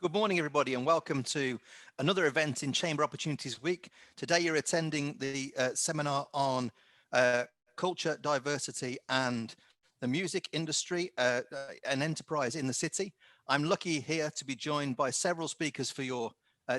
Good morning, everybody, and welcome to another event in Chamber Opportunities Week. Today, you're attending the seminar on culture, diversity, and the music industry, an enterprise in the city. I'm lucky here to be joined by several speakers for your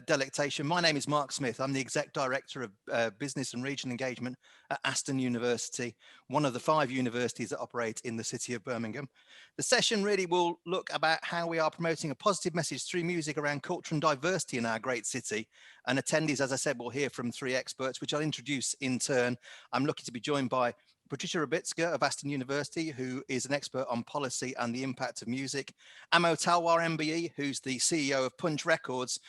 delectation. My name is Mark Smith. I'm the Exec Director of Business and Regional Engagement at Aston University, one of the 5 universities that operate in the city of Birmingham. The session really will look about how we are promoting a positive message through music around culture and diversity in our great city. And attendees, as I said, will hear from 3 experts, which I'll introduce in turn. I'm lucky to be joined by Patrycja of Aston University, who is an expert on policy and the impact of music. Talwar MBE, who's the CEO of Punch Records,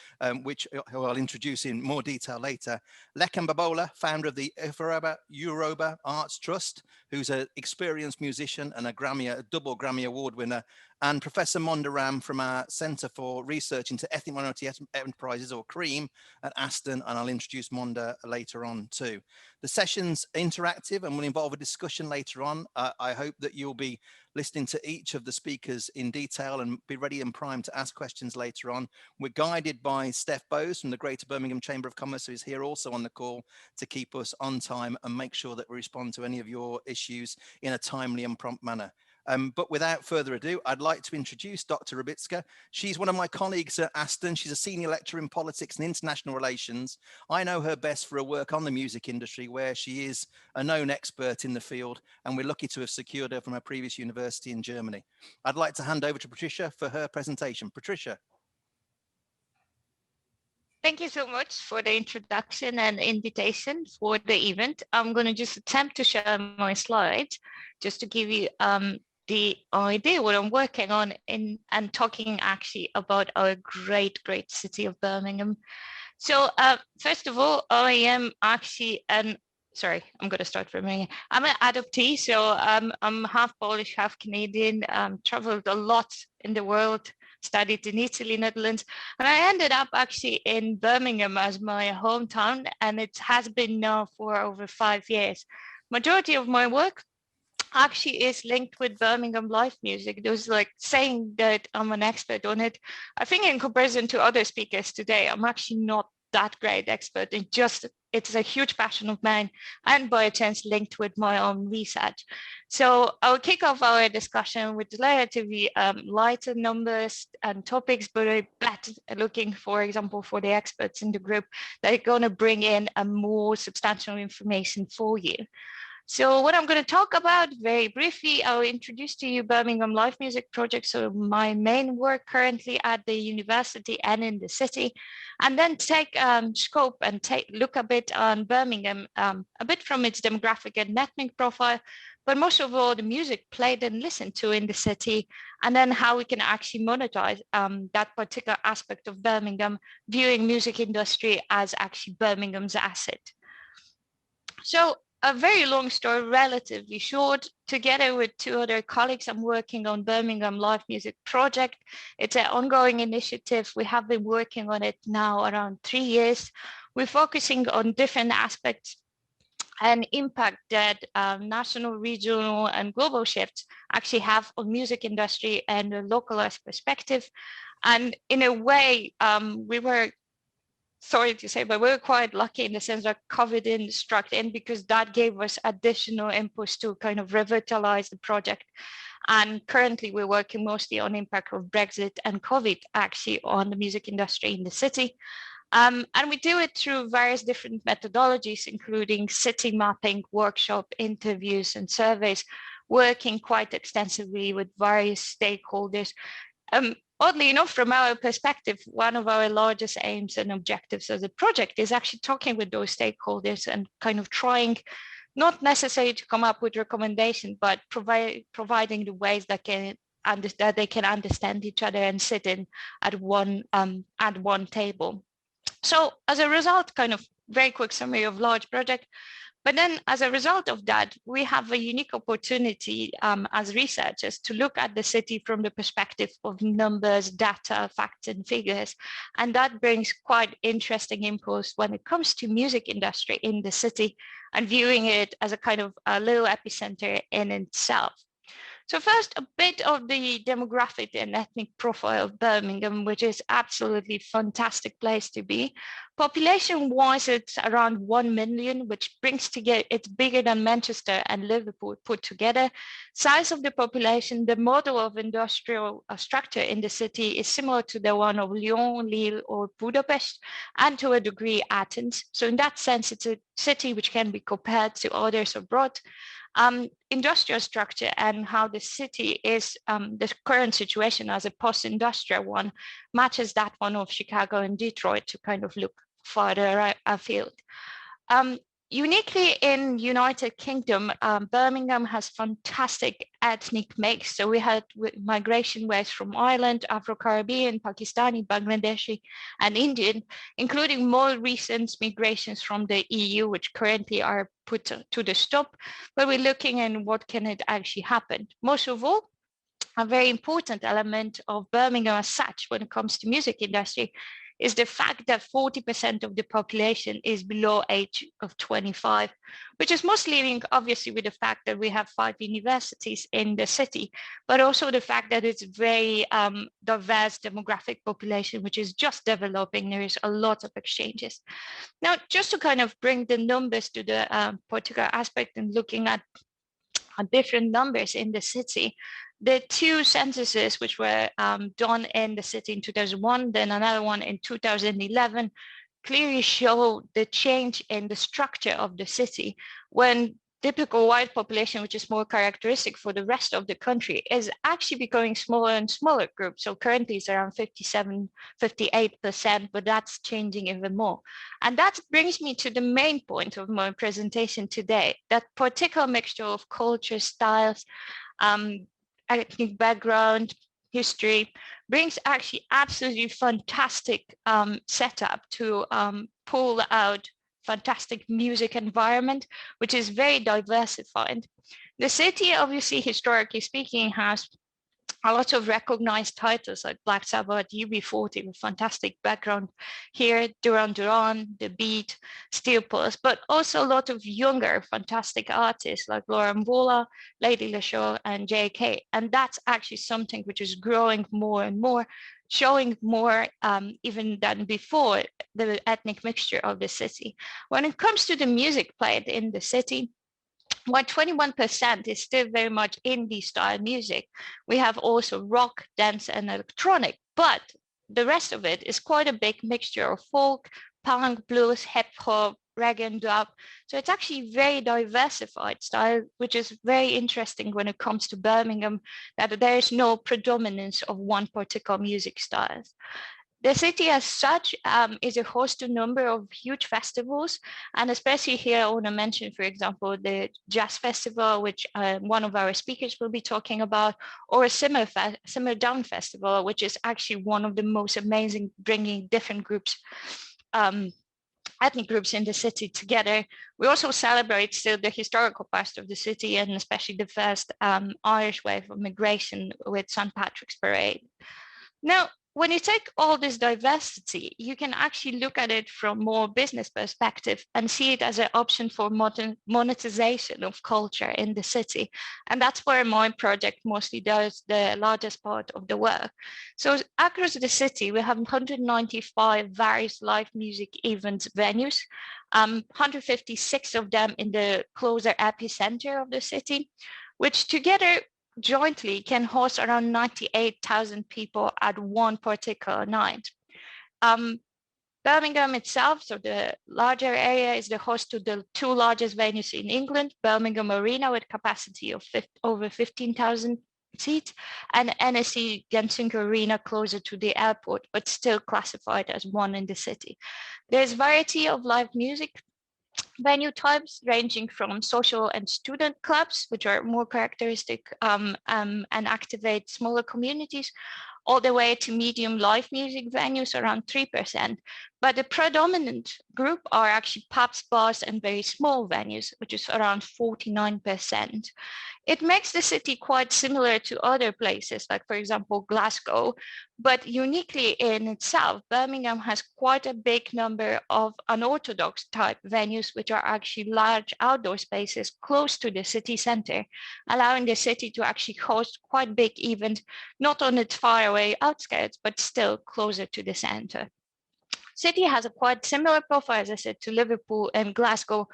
which I'll introduce in more detail later. Lekan Babalola, founder of the Ifa-Yoruba Arts Trust, who's an experienced musician and a double Grammy Award winner. And Professor Monder from our Centre for Research into Ethnic Minority Enterprises, or CREAM, at Aston, and I'll introduce Monder later on too. The session's interactive and will involve a discussion later on. I hope that you'll be listening to each of the speakers in detail and be ready and primed to ask questions later on. We're guided by Steph Bowes from the Greater Birmingham Chamber of Commerce, who is here also on the call to keep us on time and make sure that we respond to any of your issues in a timely and prompt manner. But without further ado, I'd like to introduce Dr. Rozbicka. She's one of my colleagues at Aston. She's a senior lecturer in politics and international relations. I know her best for her work on the music industry, where she is a known expert in the field, and we're lucky to have secured her from her previous university in Germany. I'd like to hand over to Patrycja for her presentation. Patrycja. Thank you so much for the introduction and invitation for the event. I'm going to just attempt to share my slides just to give you the idea what I'm working on and talking actually about our great city of Birmingham. So first of all, I am actually I'm going to start from here. I'm an adoptee, so I'm half Polish, half Canadian, traveled a lot in the world, studied in Italy, Netherlands, and I ended up actually in Birmingham as my hometown, and it has been now for over 5 years. Majority of my work actually is linked with Birmingham live music. There's like saying that I'm an expert on it. I think in comparison to other speakers today, I'm actually not that great expert. It's a huge passion of mine, and by a chance linked with my own research. So I'll kick off our discussion with relatively lighter numbers and topics, but I'm looking, for example, for the experts in the group that are going to bring in a more substantial information for you. So what I'm going to talk about very briefly, I'll introduce to you Birmingham Live Music Project. So my main work currently at the university and in the city, and then take scope and look a bit on Birmingham, a bit from its demographic and ethnic profile, but most of all the music played and listened to in the city, and then how we can actually monetize that particular aspect of Birmingham, viewing music industry as actually Birmingham's asset. So a very long story, relatively short. Together with 2 other colleagues, I'm working on Birmingham Live Music Project. It's an ongoing initiative. We have been working on it now around 3 years. We're focusing on different aspects and impact that national, regional, and global shifts actually have on music industry and a localized perspective. And in a way, we were, sorry to say, but we were quite lucky in the sense that COVID struck in, because that gave us additional impulse to kind of revitalize the project. And currently we're working mostly on impact of Brexit and COVID actually on the music industry in the city. And we do it through various different methodologies, including city mapping, workshop, interviews, and surveys, working quite extensively with various stakeholders. Oddly enough, from our perspective, one of our largest aims and objectives as a project is actually talking with those stakeholders and kind of trying, not necessarily to come up with recommendations, but providing the ways that they can understand each other and sit in at one table. So as a result, kind of very quick summary of large project. But then as a result of that, we have a unique opportunity as researchers to look at the city from the perspective of numbers, data, facts, and figures. And that brings quite interesting impulse when it comes to music industry in the city and viewing it as a kind of a little epicenter in itself. So first, a bit of the demographic and ethnic profile of Birmingham, which is absolutely fantastic place to be. Population-wise, it's around 1 million, which brings together, it's bigger than Manchester and Liverpool put together. Size of the population, the model of industrial structure in the city is similar to the one of Lyon, Lille, or Budapest, and to a degree Athens. So in that sense, it's a city which can be compared to others abroad. Industrial structure and how the city is, the current situation as a post-industrial one, matches that one of Chicago and Detroit to kind of look farther afield. Uniquely in United Kingdom, Birmingham has fantastic ethnic mix. So we had migration waves from Ireland, Afro-Caribbean, Pakistani, Bangladeshi, and Indian, including more recent migrations from the EU, which currently are put to the stop. But we're looking at what can it actually happen. Most of all, a very important element of Birmingham as such when it comes to music industry is the fact that 40% of the population is below age of 25, which is mostly linked obviously with the fact that we have 5 universities in the city, but also the fact that it's very diverse demographic population, which is just developing. There is a lot of exchanges. Now, just to kind of bring the numbers to the particular aspect and looking at different numbers in the city, the 2 censuses which were done in the city in 2001, then another one in 2011, clearly show the change in the structure of the city when typical white population, which is more characteristic for the rest of the country, is actually becoming smaller and smaller groups. So currently it's around 57, 58%, but that's changing even more. And that brings me to the main point of my presentation today, that particular mixture of culture, styles, ethnic background, history, brings actually absolutely fantastic setup to pull out fantastic music environment, which is very diversified. The city, obviously, historically speaking, has a lot of recognized titles like Black Sabbath, UB40 with fantastic background here, Duran Duran, The Beat, Steel Pulse, but also a lot of younger fantastic artists like Laura Mvola, Lady LaShaw, and JK. And that's actually something which is growing more and more, showing more even than before the ethnic mixture of the city. When it comes to the music played in the city, while 21% is still very much indie style music, we have also rock, dance, and electronic, but the rest of it is quite a big mixture of folk, punk, blues, hip hop, reggae, and dub. So it's actually very diversified style, which is very interesting when it comes to Birmingham, that there is no predominance of one particular music style. The city as such is a host to a number of huge festivals, and especially here I want to mention, for example, the Jazz Festival, which one of our speakers will be talking about, or a Simmer Down Festival, which is actually one of the most amazing, bringing different groups, ethnic groups in the city together. We also celebrate still the historical past of the city, and especially the first Irish wave of migration with St. Patrick's Parade. Now, when you take all this diversity, you can actually look at it from more business perspective and see it as an option for monetization of culture in the city. And that's where my project mostly does the largest part of the work. So across the city, we have 195 various live music events venues, 156 of them in the closer epicenter of the city, which together jointly can host around 98,000 people at one particular night. Birmingham itself, so the larger area, is the host to the 2 largest venues in England, Birmingham Arena with capacity of over 15,000 seats, and NSC Genting Arena closer to the airport, but still classified as one in the city. There's variety of live music venue types ranging from social and student clubs, which are more characteristic and activate smaller communities, all the way to medium live music venues around 3%. But the predominant group are actually pubs, bars, and very small venues, which is around 49%. It makes the city quite similar to other places, like, for example, Glasgow, but uniquely in itself, Birmingham has quite a big number of unorthodox type venues, which are actually large outdoor spaces close to the city center, allowing the city to actually host quite big events, not on its faraway outskirts, but still closer to the center. City has a quite similar profile, as I said, to Liverpool and Glasgow.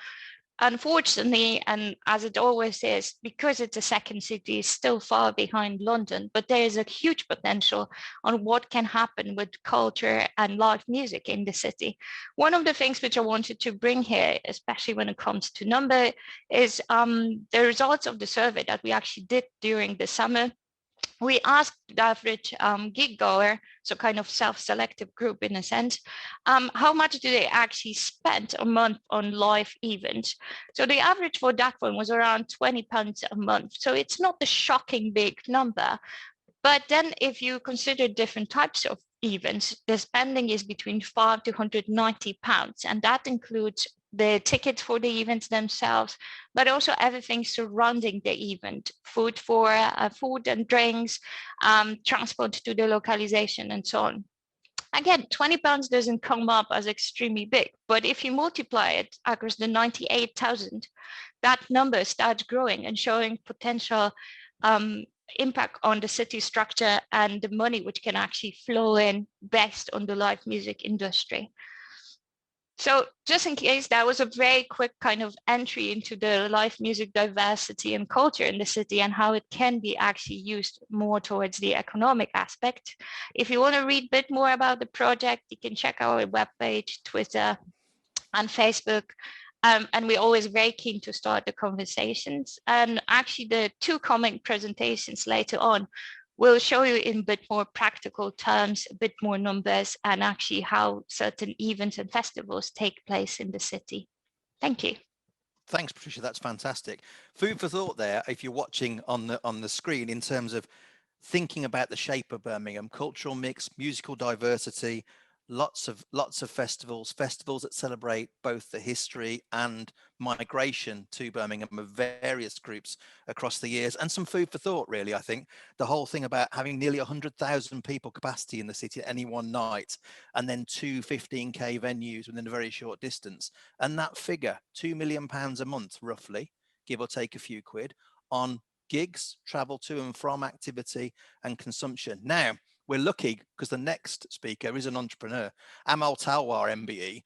Unfortunately, and as it always is, because it's a second city, is still far behind London, but there is a huge potential on what can happen with culture and live music in the city. One of the things which I wanted to bring here, especially when it comes to number, is the results of the survey that we actually did during the summer. We asked the average gig goer, so kind of self-selective group in a sense, how much do they actually spend a month on live events? So the average for that one was around £20 a month. So it's not a shocking big number. But then if you consider different types of events, the spending is between £5 to £190, and that includes the tickets for the events themselves, but also everything surrounding the event, food and drinks, transport to the localization, and so on. Again, £20 doesn't come up as extremely big, but if you multiply it across the 98,000, that number starts growing and showing potential impact on the city structure and the money which can actually flow in based on the live music industry. So just in case, that was a very quick kind of entry into the live music diversity and culture in the city and how it can be actually used more towards the economic aspect. If you want to read a bit more about the project, you can check our webpage, Twitter, and Facebook. And we're always very keen to start the conversations. And actually the two coming presentations later on will show you in a bit more practical terms, a bit more numbers, and actually how certain events and festivals take place in the city. Thank you. Thanks, Patrycja. That's fantastic. Food for thought there, if you're watching on the screen, in terms of thinking about the shape of Birmingham, cultural mix, musical diversity, lots of festivals that celebrate both the history and migration to Birmingham of various groups across the years, and some food for thought, really. I think the whole thing about having nearly 100,000 people capacity in the city at any one night, and then two 15k venues within a very short distance, and that figure, £2 million a month, roughly, give or take a few quid, on gigs, travel to and from, activity and consumption. Now, we're lucky because the next speaker is an entrepreneur, Amal Talwar, MBE,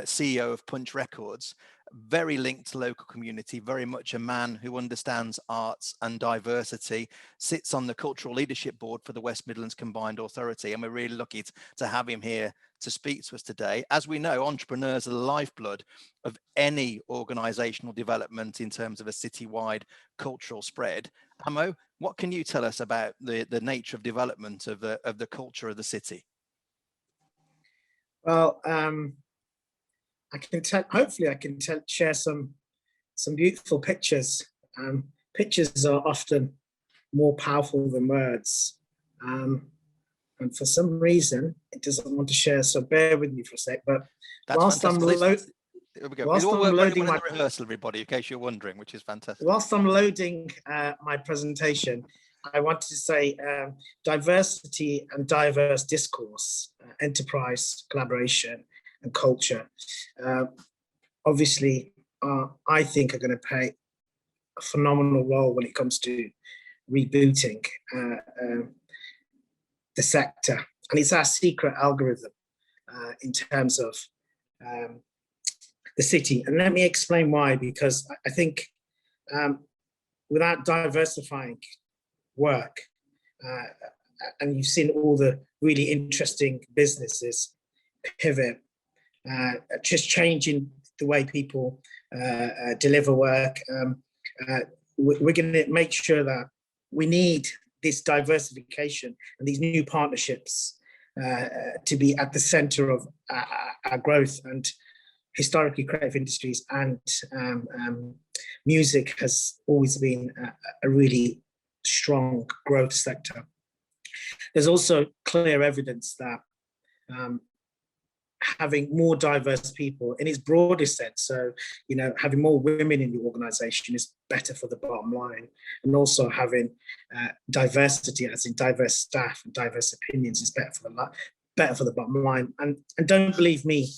CEO of Punch Records, very linked to local community, very much a man who understands arts and diversity, sits on the Cultural Leadership Board for the West Midlands Combined Authority, and we're really lucky to have him here to speak to us today. As we know, entrepreneurs are the lifeblood of any organisational development in terms of a citywide cultural spread. Amo, what can you tell us about the nature of development of the culture of the city? Well, I can tell. Hopefully, I can share some beautiful pictures. Pictures are often more powerful than words, and for some reason, it doesn't want to share. So bear with me for a sec. But that's whilst fantastic. Whilst I'm loading my rehearsal, everybody, in case you're wondering, which is fantastic. Whilst I'm loading my presentation, I wanted to say diversity and diverse discourse, enterprise, collaboration, and culture. Obviously, I think are going to play a phenomenal role when it comes to rebooting the sector, and it's our secret algorithm in terms of the city. And let me explain why, because I think without diversifying work, and you've seen all the really interesting businesses pivot, just changing the way people deliver work, we're going to make sure that we need this diversification and these new partnerships to be at the center of our growth. And historically, creative industries and music has always been a really strong growth sector. There's also clear evidence that having more diverse people in its broadest sense. So, you know, having more women in the organisation is better for the bottom line, and also having diversity, as in diverse staff and diverse opinions, is better for the bottom line. And don't believe me,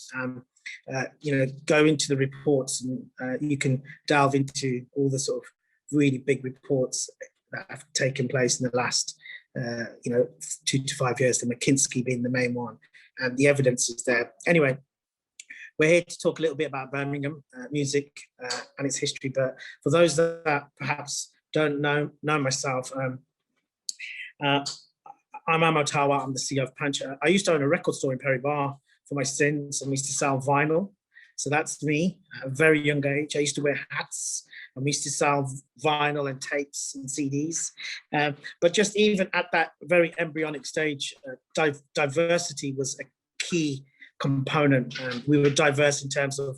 you know, go into the reports, and you can delve into all the sort of really big reports that have taken place in the last, you know, 2 to 5 years, the McKinsey being the main one. And the evidence is there. Anyway, we're here to talk a little bit about Birmingham music and its history. But for those that perhaps don't know myself, I'm Talwar. I'm the CEO of Patrycja. I used to own a record store in Perry Bar for my sins, and we used to sell vinyl. So that's me at a very young age. I used to wear hats, and we used to sell vinyl and tapes and CDs. But just even at that very embryonic stage, diversity was a key component. We were diverse in terms of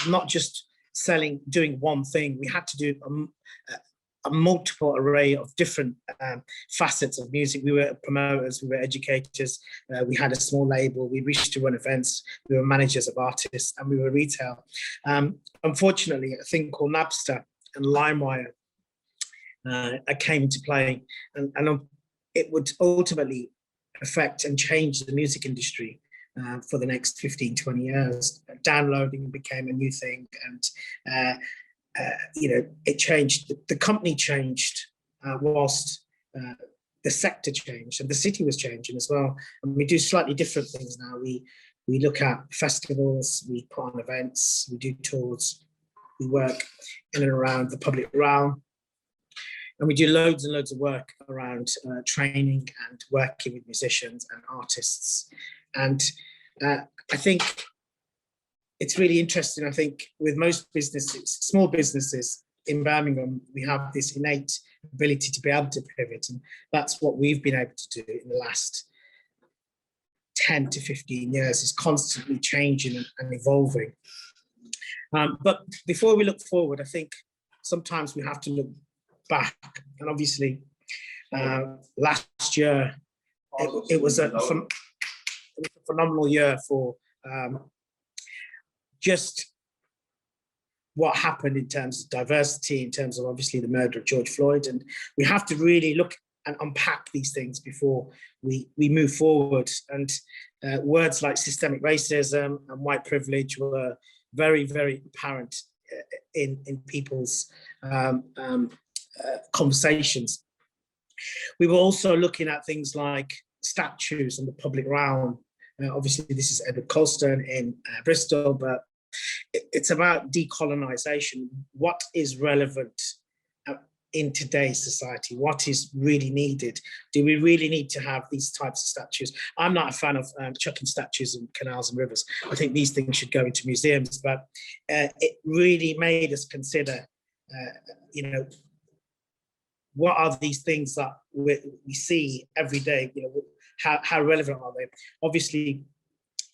not just doing one thing. We had to do a multiple array of different facets of music. We were promoters, we were educators, we had a small label, we wished to run events, we were managers of artists, and we were retail. Unfortunately, a thing called Napster and LimeWire came into play, and it would ultimately affect and change the music industry for the next 15, 20 years. Downloading became a new thing, and you know, it changed. The company changed whilst the sector changed, and the city was changing as well. And we do slightly different things now. We look at festivals, we put on events, we do tours, we work in and around the public realm, and we do loads and loads of work around training and working with musicians and artists. And I think it's really interesting. I think with most businesses, small businesses in Birmingham, we have this innate ability to be able to pivot. And that's what we've been able to do in the last 10 to 15 years, is constantly changing and evolving. But before we look forward, I think sometimes we have to look back. And obviously, last year, it was a phenomenal year for just what happened in terms of diversity, in terms of obviously the murder of George Floyd. And we have to really look and unpack these things before we move forward. And words like systemic racism and white privilege were very, very apparent in people's conversations. We were also looking at things like statues in the public realm. Obviously, this is Edward Colston in Bristol, but it's about decolonisation. What is relevant in today's society? What is really needed? Do we really need to have these types of statues? I'm not a fan of chucking statues in canals and rivers. I think these things should go into museums, but it really made us consider, you know, what are these things that we see every day? You know, how relevant are they? Obviously,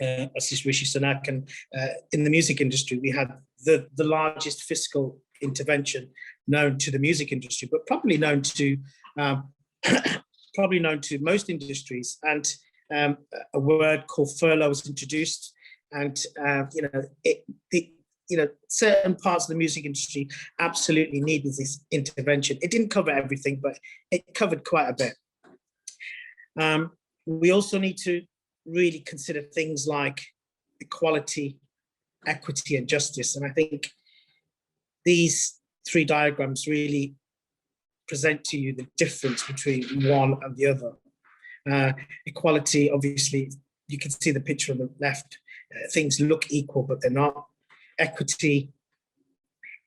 Assist Rishi Sunak, and in the music industry, we had the largest fiscal intervention known to the music industry, but probably known to most industries. And a word called furlough was introduced, and you know, certain parts of the music industry absolutely needed this intervention. It didn't cover everything, but it covered quite a bit. We also need to really consider things like equality, equity, and justice. And I think these three diagrams really present to you the difference between one and the other. Equality, obviously, you can see the picture on the left. Things look equal, but they're not. Equity,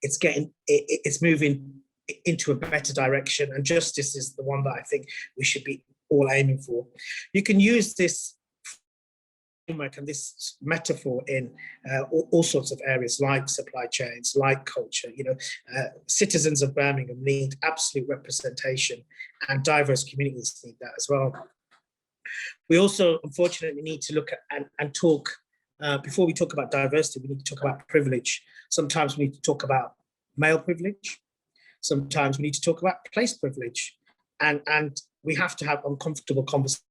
it's moving into a better direction, and justice is the one that I think we should be all aiming for. You can use this framework and this metaphor in all sorts of areas, like supply chains, like culture. You know, citizens of Birmingham need absolute representation, and diverse communities need that as well. We also, unfortunately, need to look at and talk. Before we talk about diversity, we need to talk about privilege. Sometimes we need to talk about male privilege. Sometimes we need to talk about place privilege. And we have to have uncomfortable conversations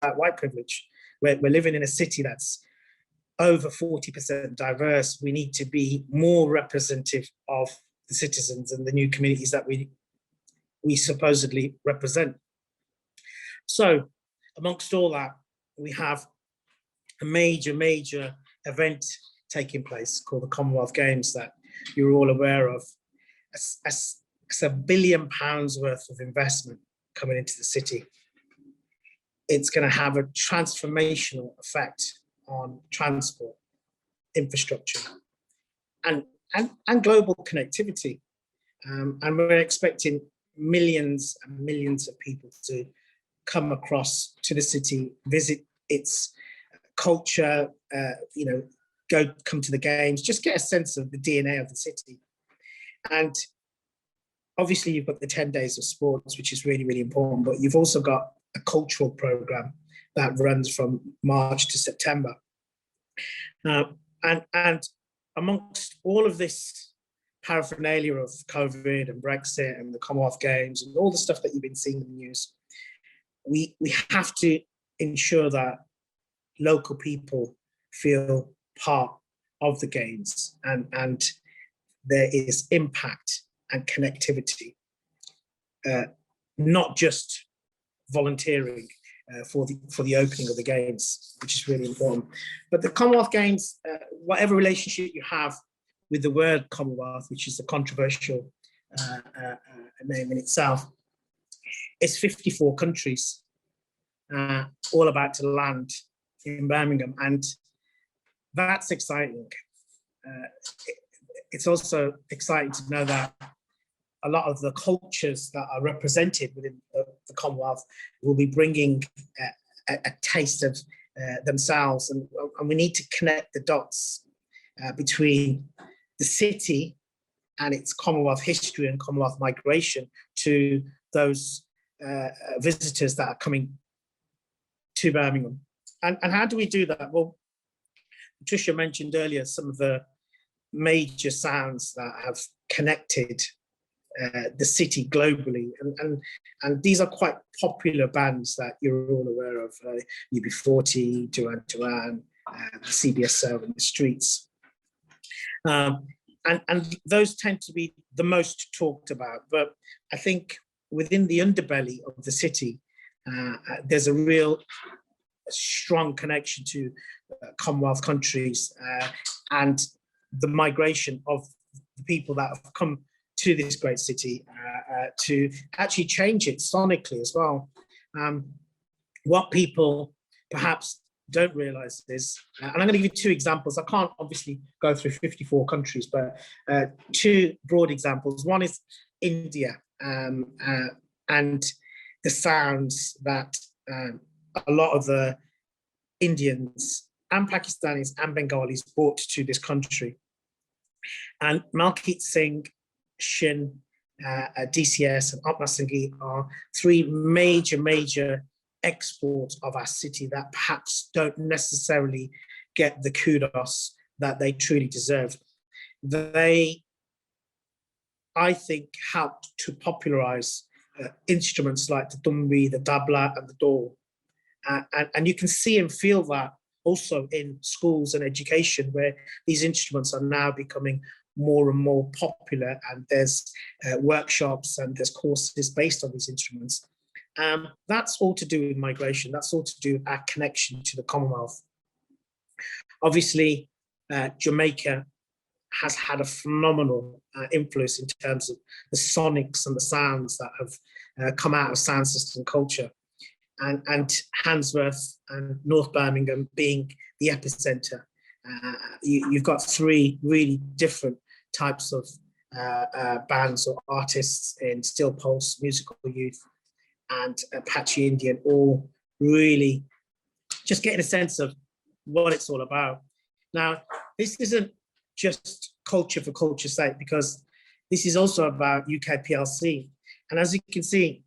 about white privilege. we're living in a city that's over 40% diverse. We need to be more representative of the citizens and the new communities that we supposedly represent. So amongst all that, we have a major event taking place called the Commonwealth Games that you're all aware of. It's £1 billion worth of investment coming into the city. It's going to have a transformational effect on transport, infrastructure, and global connectivity. And we're expecting millions and millions of people to come across to the city, visit its culture, come to the games, just get a sense of the DNA of the city. And obviously you've got the 10 days of sports, which is really, really important, but you've also got a cultural program that runs from March to September. And amongst all of this paraphernalia of COVID and Brexit and the Commonwealth Games and all the stuff that you've been seeing in the news, we have to ensure that local people feel part of the games and there is impact and connectivity, not just volunteering for the opening of the games, which is really important. But the Commonwealth Games, whatever relationship you have with the word Commonwealth, which is a controversial name in itself, it's 54 countries all about to land in Birmingham, and that's exciting. It's also exciting to know that a lot of the cultures that are represented within the Commonwealth will be bringing a taste of themselves, and we need to connect the dots between the city and its Commonwealth history and Commonwealth migration to those visitors that are coming to Birmingham. And how do we do that? Well, Patrycja mentioned earlier some of the major sounds that have connected the city globally, and these are quite popular bands that you're all aware of, UB40, Duran Duran, CBSO and the Streets. And those tend to be the most talked about, but I think within the underbelly of the city, there's a real strong connection to Commonwealth countries and the migration of the people that have come to this great city to actually change it sonically as well. What people perhaps don't realize is, and I'm going to give you two examples. I can't obviously go through 54 countries, but two broad examples. One is India and the sounds that a lot of the Indians and Pakistanis and Bengalis brought to this country. And Malkit Singh, Shin, DCS and Apna Singhi are three major exports of our city that perhaps don't necessarily get the kudos that they truly deserve. They, I think, helped to popularize instruments like the tumbi, the tabla and the dol. And you can see and feel that also in schools and education, where these instruments are now becoming more and more popular, and there's workshops and there's courses based on these instruments. That's all to do with migration. That's all to do with our connection to the Commonwealth. Obviously, Jamaica has had a phenomenal influence in terms of the sonics and the sounds that have come out of sound system culture. And Handsworth and North Birmingham being the epicenter. You've got three really different types of bands or artists in Still Pulse, Musical Youth, and Apache Indian, all really just getting a sense of what it's all about. Now, this isn't just culture for culture's sake, because this is also about UK PLC. And as you can see,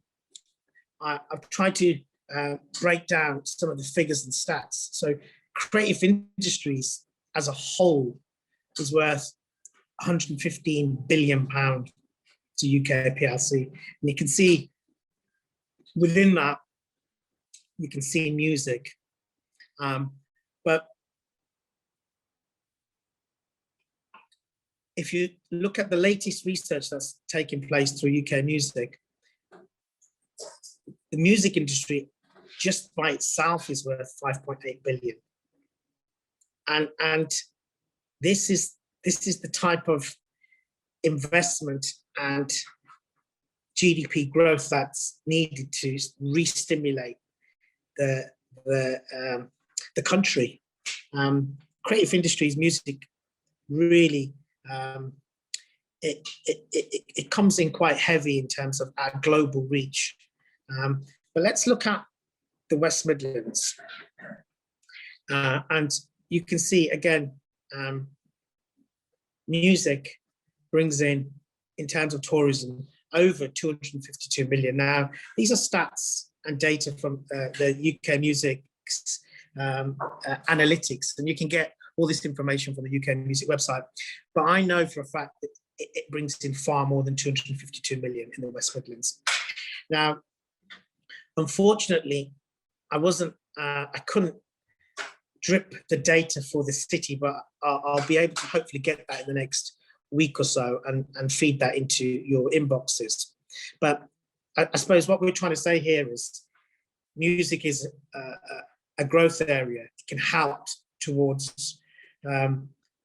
I've tried to break down some of the figures and stats. So creative industries as a whole is worth £115 billion to UK PLC. And you can see within that, you can see music, But if you look at the latest research that's taking place through UK Music, the music industry just by itself is worth 5.8 billion. And this is the type of investment and GDP growth that's needed to re-stimulate the country. Creative industries, music, really, it comes in quite heavy in terms of our global reach. But let's look at the West Midlands. And you can see, again, music brings in terms of tourism, over 252 million. Now, these are stats and data from the UK Music's analytics, and you can get all this information from the UK Music website. But I know for a fact that it brings in far more than 252 million in the West Midlands. Now, unfortunately, I couldn't drip the data for the city, but I'll be able to hopefully get that in the next week or so and feed that into your inboxes. But I suppose what we're trying to say here is music is a growth area. It can help towards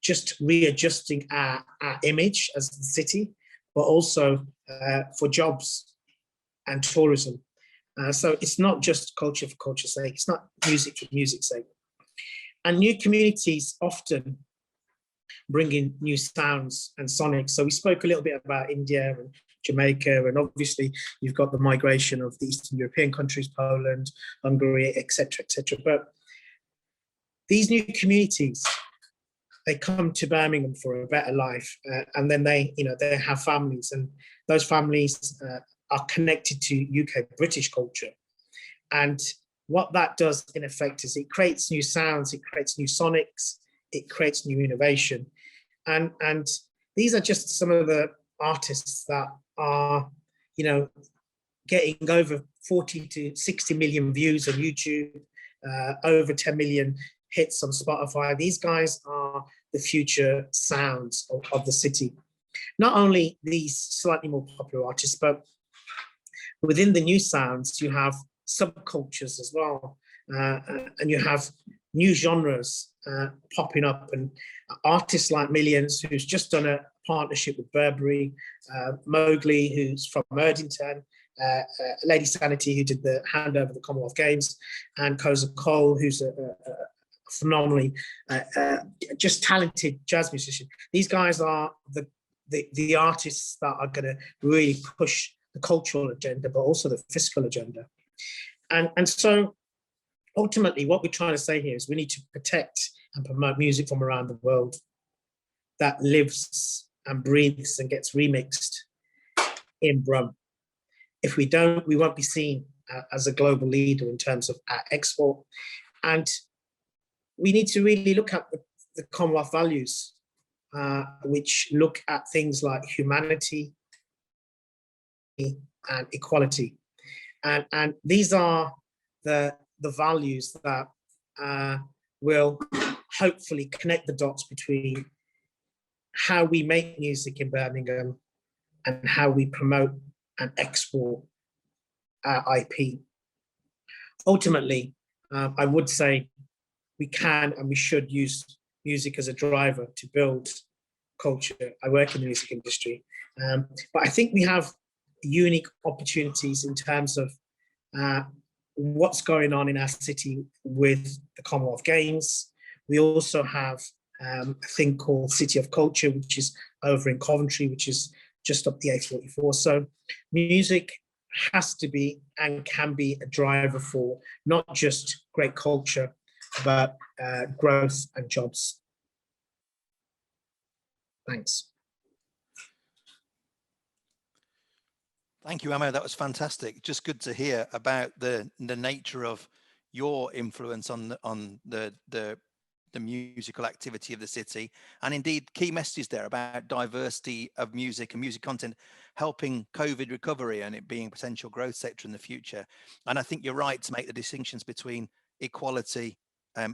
just readjusting our image as the city, but also for jobs and tourism. So it's not just culture for culture's sake. It's not music for music's sake. And new communities often bring in new sounds and sonics. So we spoke a little bit about India and Jamaica, and obviously you've got the migration of the Eastern European countries, Poland, Hungary, etc., etc. But these new communities, they come to Birmingham for a better life, and then they have families, and those families are connected to UK British culture. And what that does in effect is it creates new sounds, it creates new sonics, it creates new innovation. And these are just some of the artists that are, getting over 40 to 60 million views on YouTube, over 10 million hits on Spotify. These guys are the future sounds of the city. Not only these slightly more popular artists, but within the new sounds, you have subcultures as well. And you have new genres popping up, and artists like Millions, who's just done a partnership with Burberry, Mowgli, who's from Erdington, Lady Sanity, who did the handover of the Commonwealth Games, and Koza Cole, who's a phenomenally just talented jazz musician. These guys are the artists that are going to really push the cultural agenda, but also the fiscal agenda. And so ultimately what we're trying to say here is we need to protect and promote music from around the world that lives and breathes and gets remixed in Brum. If we don't, we won't be seen as a global leader in terms of our export. And we need to really look at the Commonwealth values, which look at things like humanity and equality. And these are the values that will hopefully connect the dots between how we make music in Birmingham and how we promote and export our IP. Ultimately, I would say we can and we should use music as a driver to build culture. I work in the music industry, but I think we have unique opportunities in terms of what's going on in our city with the Commonwealth Games. We also have a thing called City of Culture, which is over in Coventry, which is just up the A44. So music has to be and can be a driver for not just great culture, but growth and jobs. Thanks. Thank you, Amo. That was fantastic. Just good to hear about the nature of your influence on the musical activity of the city, and indeed key messages there about diversity of music and music content helping COVID recovery and it being a potential growth sector in the future. And I think you're right to make the distinctions between equality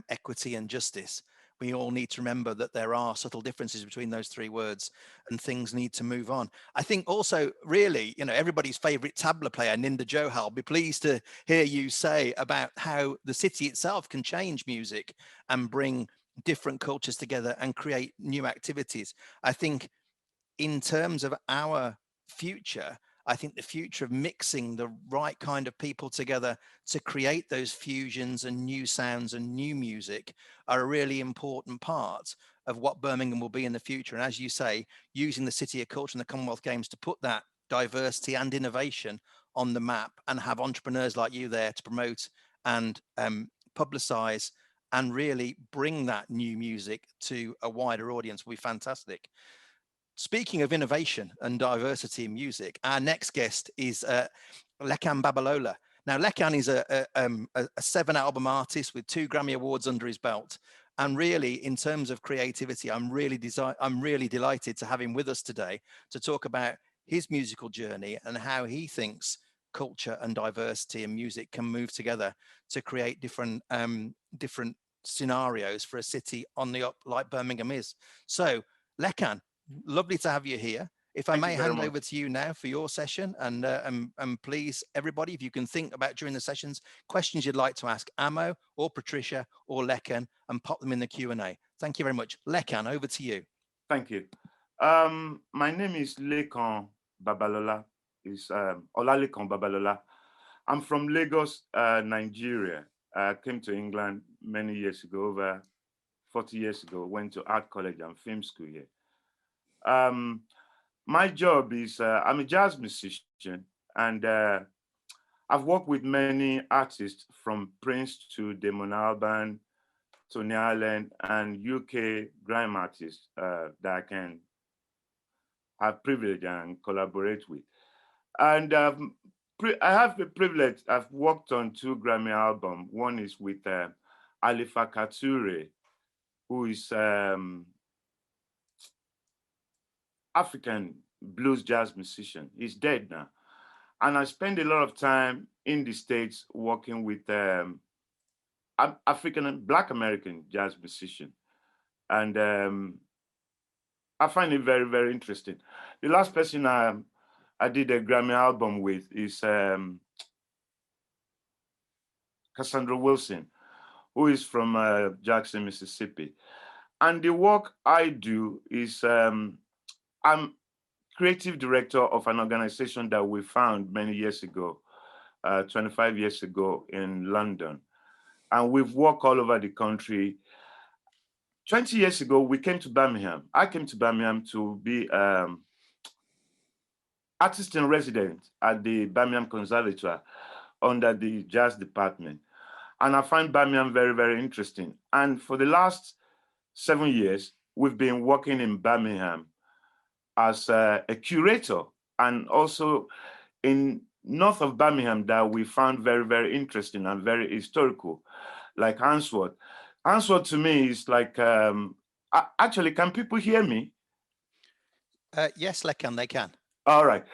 equity and justice, we all need to remember that there are subtle differences between those three words, and things need to move on. I think also, really, everybody's favorite tabla player, Ninda Johal, I'll be pleased to hear you say about how the city itself can change music and bring different cultures together and create new activities. I think in terms of our future, I think the future of mixing the right kind of people together to create those fusions and new sounds and new music are a really important part of what Birmingham will be in the future. And as you say, using the City of Culture and the Commonwealth Games to put that diversity and innovation on the map and have entrepreneurs like you there to promote and publicize and really bring that new music to a wider audience will be fantastic. Speaking of innovation and diversity in music, our next guest is Lekan Babalola. Now, Lekan is a 7-album artist with 2 Grammy Awards under his belt. And really, in terms of creativity, I'm really delighted to have him with us today to talk about his musical journey and how he thinks culture and diversity and music can move together to create different scenarios for a city on the up like Birmingham is. So, Lekan, lovely to have you here. If I may hand over to you now for your session, and please, everybody, if you can think about during the sessions, questions you'd like to ask Amo or Patrycja or Lekan, and pop them in the Q&A. Thank you very much. Lekan, over to you. Thank you. My name is Lekan Babalola. It's Lekan Babalola. I'm from Lagos, Nigeria. I came to England many years ago, over 40 years ago, went to art college and film school here. My job is, I'm a jazz musician, and I've worked with many artists from Prince to Damon Albarn, Tony Allen, and UK grime artists that I can have privilege and collaborate with. And I have the privilege, I've worked on 2 Grammy albums. One is with Alifa Kature, who is African blues jazz musician. He's dead now. And I spend a lot of time in the States working with African and Black American jazz musician. And I find it very, very interesting. The last person I did a Grammy album with is Cassandra Wilson, who is from Jackson, Mississippi. And the work I do is I'm creative director of an organization that we found many years ago, 25 years ago in London. And we've worked all over the country. 20 years ago, we came to Birmingham. I came to Birmingham to be artist in residence at the Birmingham Conservatoire under the jazz department. And I find Birmingham very, very interesting. And for the last 7 years, we've been working in Birmingham as a curator, and also in north of Birmingham that we found very, very interesting and very historical, like Handsworth. Handsworth to me is like, actually, can people hear me? Yes, Lekan, they can. All right.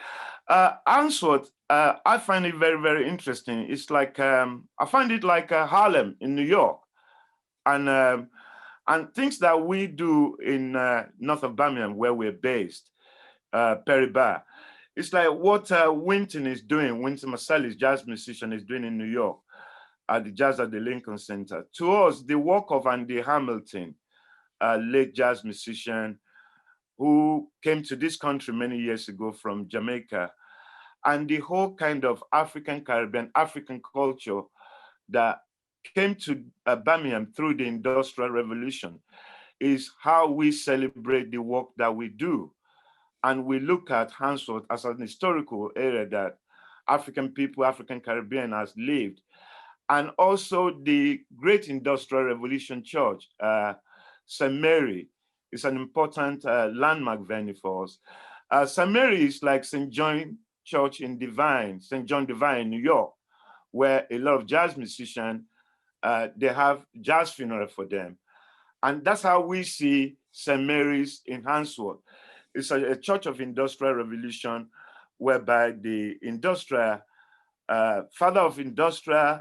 Handsworth, I find it very, very interesting. It's like, I find it like Harlem in New York. And things that we do in north of Birmingham, where we're based, Perry Bar. It's like what Wynton is doing, Wynton Marsalis, jazz musician, is doing in New York at the Jazz at the Lincoln Center. To us, the work of Andy Hamilton, late jazz musician who came to this country many years ago from Jamaica, and the whole kind of African Caribbean, African culture that came to Birmingham through the Industrial Revolution is how we celebrate the work that we do. And we look at Handsworth as an historical area that African people, African Caribbean has lived. And also the Great Industrial Revolution Church, St. Mary, is an important landmark venue for us. St. Mary is like St. John Church in Divine, St. John Divine in New York, where a lot of jazz musicians, they have jazz funeral for them. And that's how we see St. Mary's in Handsworth. It's a church of industrial revolution, whereby the industrial, father of industrial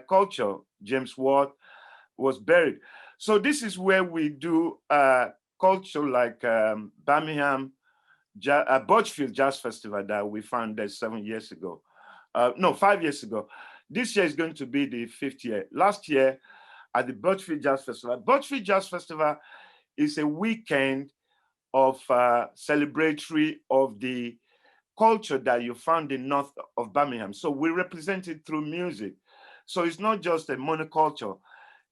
culture, James Watt, was buried. So this is where we do culture like Birmingham, Butchfield Jazz Festival that we founded 7 years ago. No, 5 years ago. This year is going to be the 5th year. Last year at the Butchfield Jazz Festival. Butchfield Jazz Festival is a weekend of celebratory of the culture that you found in north of Birmingham. So we represent it through music. So it's not just a monoculture,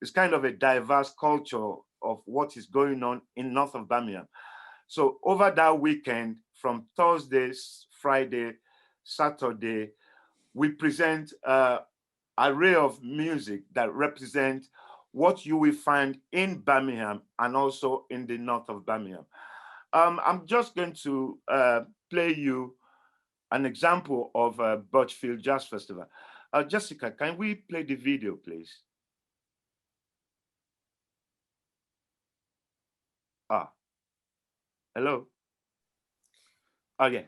it's kind of a diverse culture of what is going on in north of Birmingham. So over that weekend, from Thursday, Friday, Saturday, we present an array of music that represent what you will find in Birmingham and also in the north of Birmingham. I'm just going to play you an example of Butchfield Jazz Festival. Jessica, can we play the video, please? Hello? Oh, yeah.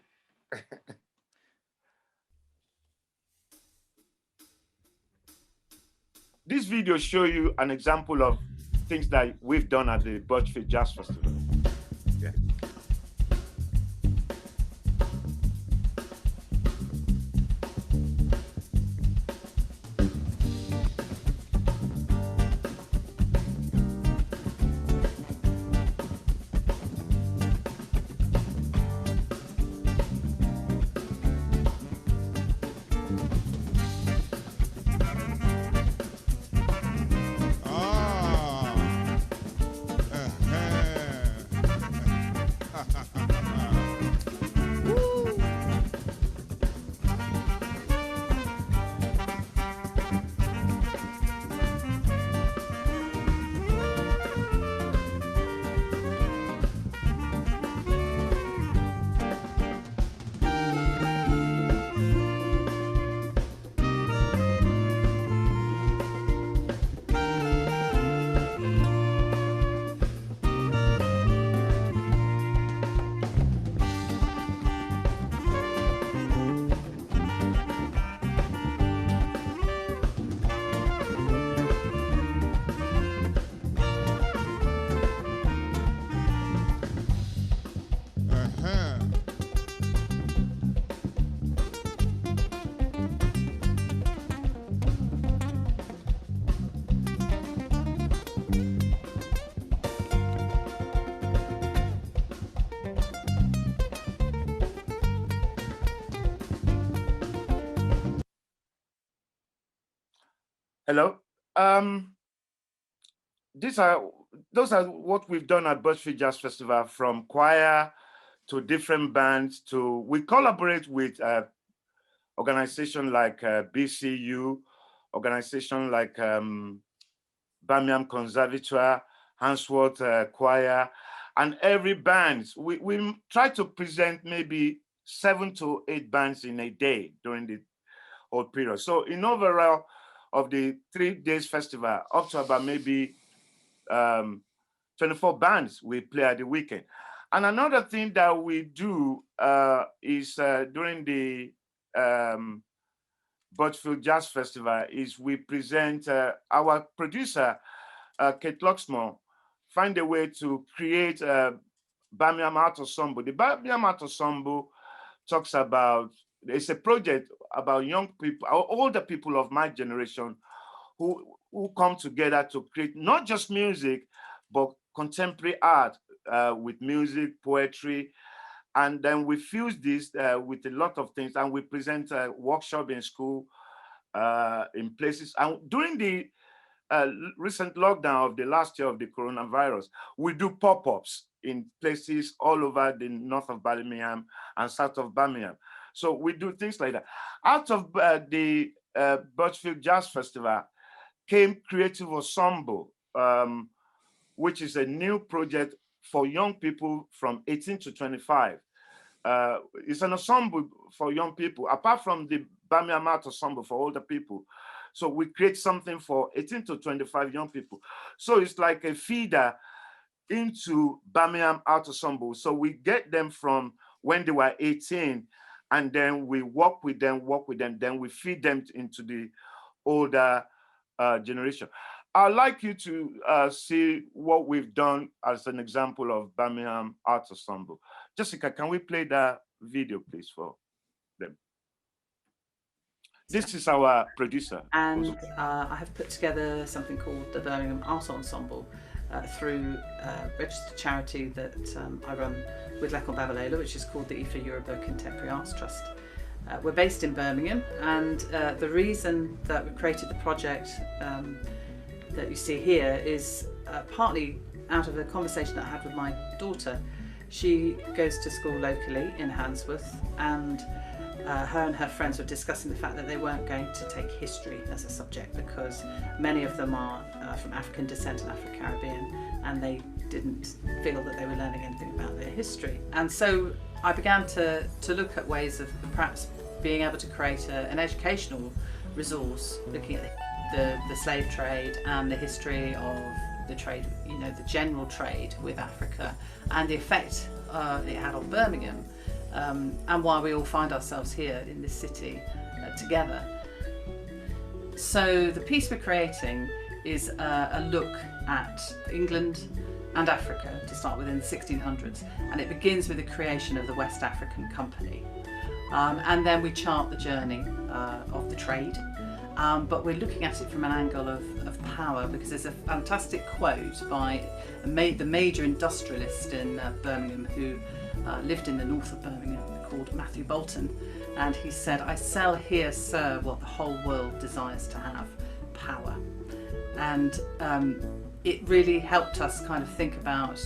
This video shows you an example of things that we've done at the Butchfield Jazz Festival. Yeah. Hello. Those are what we've done at Butchfield Jazz Festival, from choir to different bands to, we collaborate with organizations like BCU, organizations like Birmingham Conservatoire, Hansworth Choir, and every band. We try to present maybe 7 to 8 bands in a day during the whole period. So in overall of the 3 days festival, up to about maybe 24 bands we play at the weekend. And another thing that we do is during the Butchfield Jazz Festival is we present our producer, Kate Luxmore, find a way to create Birmingham Art Ensemble. The Birmingham Art Ensemble talks about, it's a project about young people, older people of my generation who come together to create not just music, but contemporary art with music, poetry. And then we fuse this with a lot of things, and we present a workshop in school, in places. And during the recent lockdown of the last year of the coronavirus, we do pop-ups in places all over the north of Birmingham and south of Birmingham. So we do things like that. Out of the Butchfield Jazz Festival came Creative Ensemble, which is a new project for young people from 18 to 25. It's an ensemble for young people, apart from the Birmingham Art Ensemble for older people. So we create something for 18 to 25 young people. So it's like a feeder into Birmingham Art Ensemble. So we get them from when they were 18, and then we work with them, then we feed them into the older generation. I'd like you to see what we've done as an example of Birmingham Art Ensemble. Jessica, can we play that video, please, for them? This is our producer. And I have put together something called the Birmingham Art Ensemble through a registered charity that I run with Lekan Babalola, which is called the Ifa-Yoruba Contemporary Arts Trust. We're based in Birmingham, and the reason that we created the project that you see here is partly out of a conversation that I had with my daughter. She goes to school locally in Handsworth, and her and her friends were discussing the fact that they weren't going to take history as a subject because many of them are from African descent and Afro-Caribbean, and they didn't feel that they were learning anything about their history. And so I began to look at ways of perhaps being able to create an educational resource looking at the slave trade and the history of the trade, you know, the general trade with Africa and the effect it had on Birmingham. And why we all find ourselves here in this city together. So the piece we're creating is a look at England and Africa to start with in the 1600s, and it begins with the creation of the West African Company. And then we chart the journey of the trade, but we're looking at it from an angle of power, because there's a fantastic quote by the major industrialist in Birmingham who lived in the north of Birmingham, called Matthew Bolton, and he said, "I sell here, sir, what the whole world desires to have, power." And it really helped us kind of think about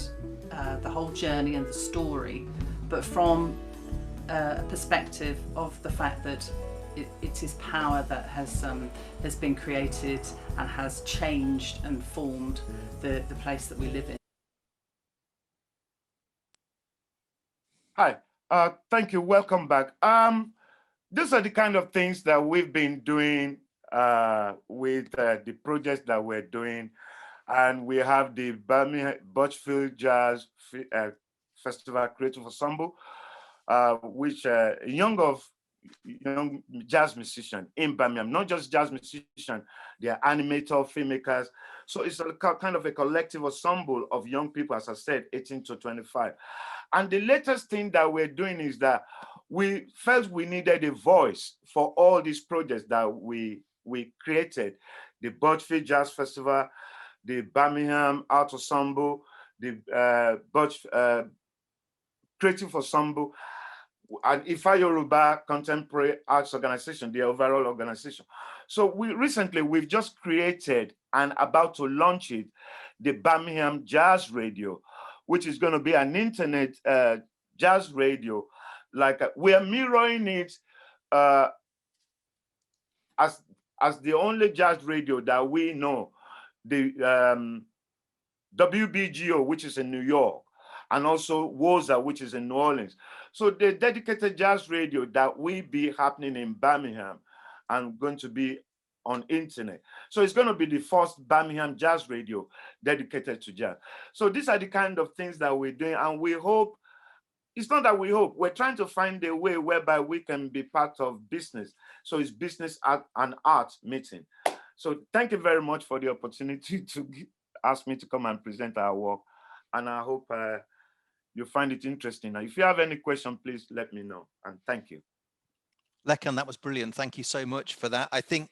the whole journey and the story, but from a perspective of the fact that it is power that has been created and has changed and formed the place that we live in. Hi, thank you. Welcome back. These are the kind of things that we've been doing with the projects that we're doing, and we have the Birmingham Butchfield Jazz Festival Creative Ensemble, which young jazz musician in Birmingham, not just jazz musician, they are animator, filmmakers. So it's a kind of a collective ensemble of young people, as I said, 18 to 25. And the latest thing that we're doing is that we felt we needed a voice for all these projects that we created. The Butchfield Jazz Festival, the Birmingham Art Ensemble, the Butch Creative Ensemble, and Ifa-Yoruba Contemporary Arts Organization, the overall organization. So we've just created and about to launch it, the Birmingham Jazz Radio, which is going to be an internet jazz radio. Like we are mirroring it as the only jazz radio that we know. The WBGO, which is in New York, and also WOZA, which is in New Orleans. So the dedicated jazz radio that will be happening in Birmingham and going to be on internet. So it's going to be the first Birmingham jazz radio dedicated to jazz. So these are the kind of things that we're doing, and we hope, it's not that we hope, we're trying to find a way whereby we can be part of business. So it's business and art meeting. So thank you very much for the opportunity to ask me to come and present our work. And I hope you find it interesting. If you have any question, please let me know. And thank you. Lekan, that was brilliant. Thank you so much for that. I think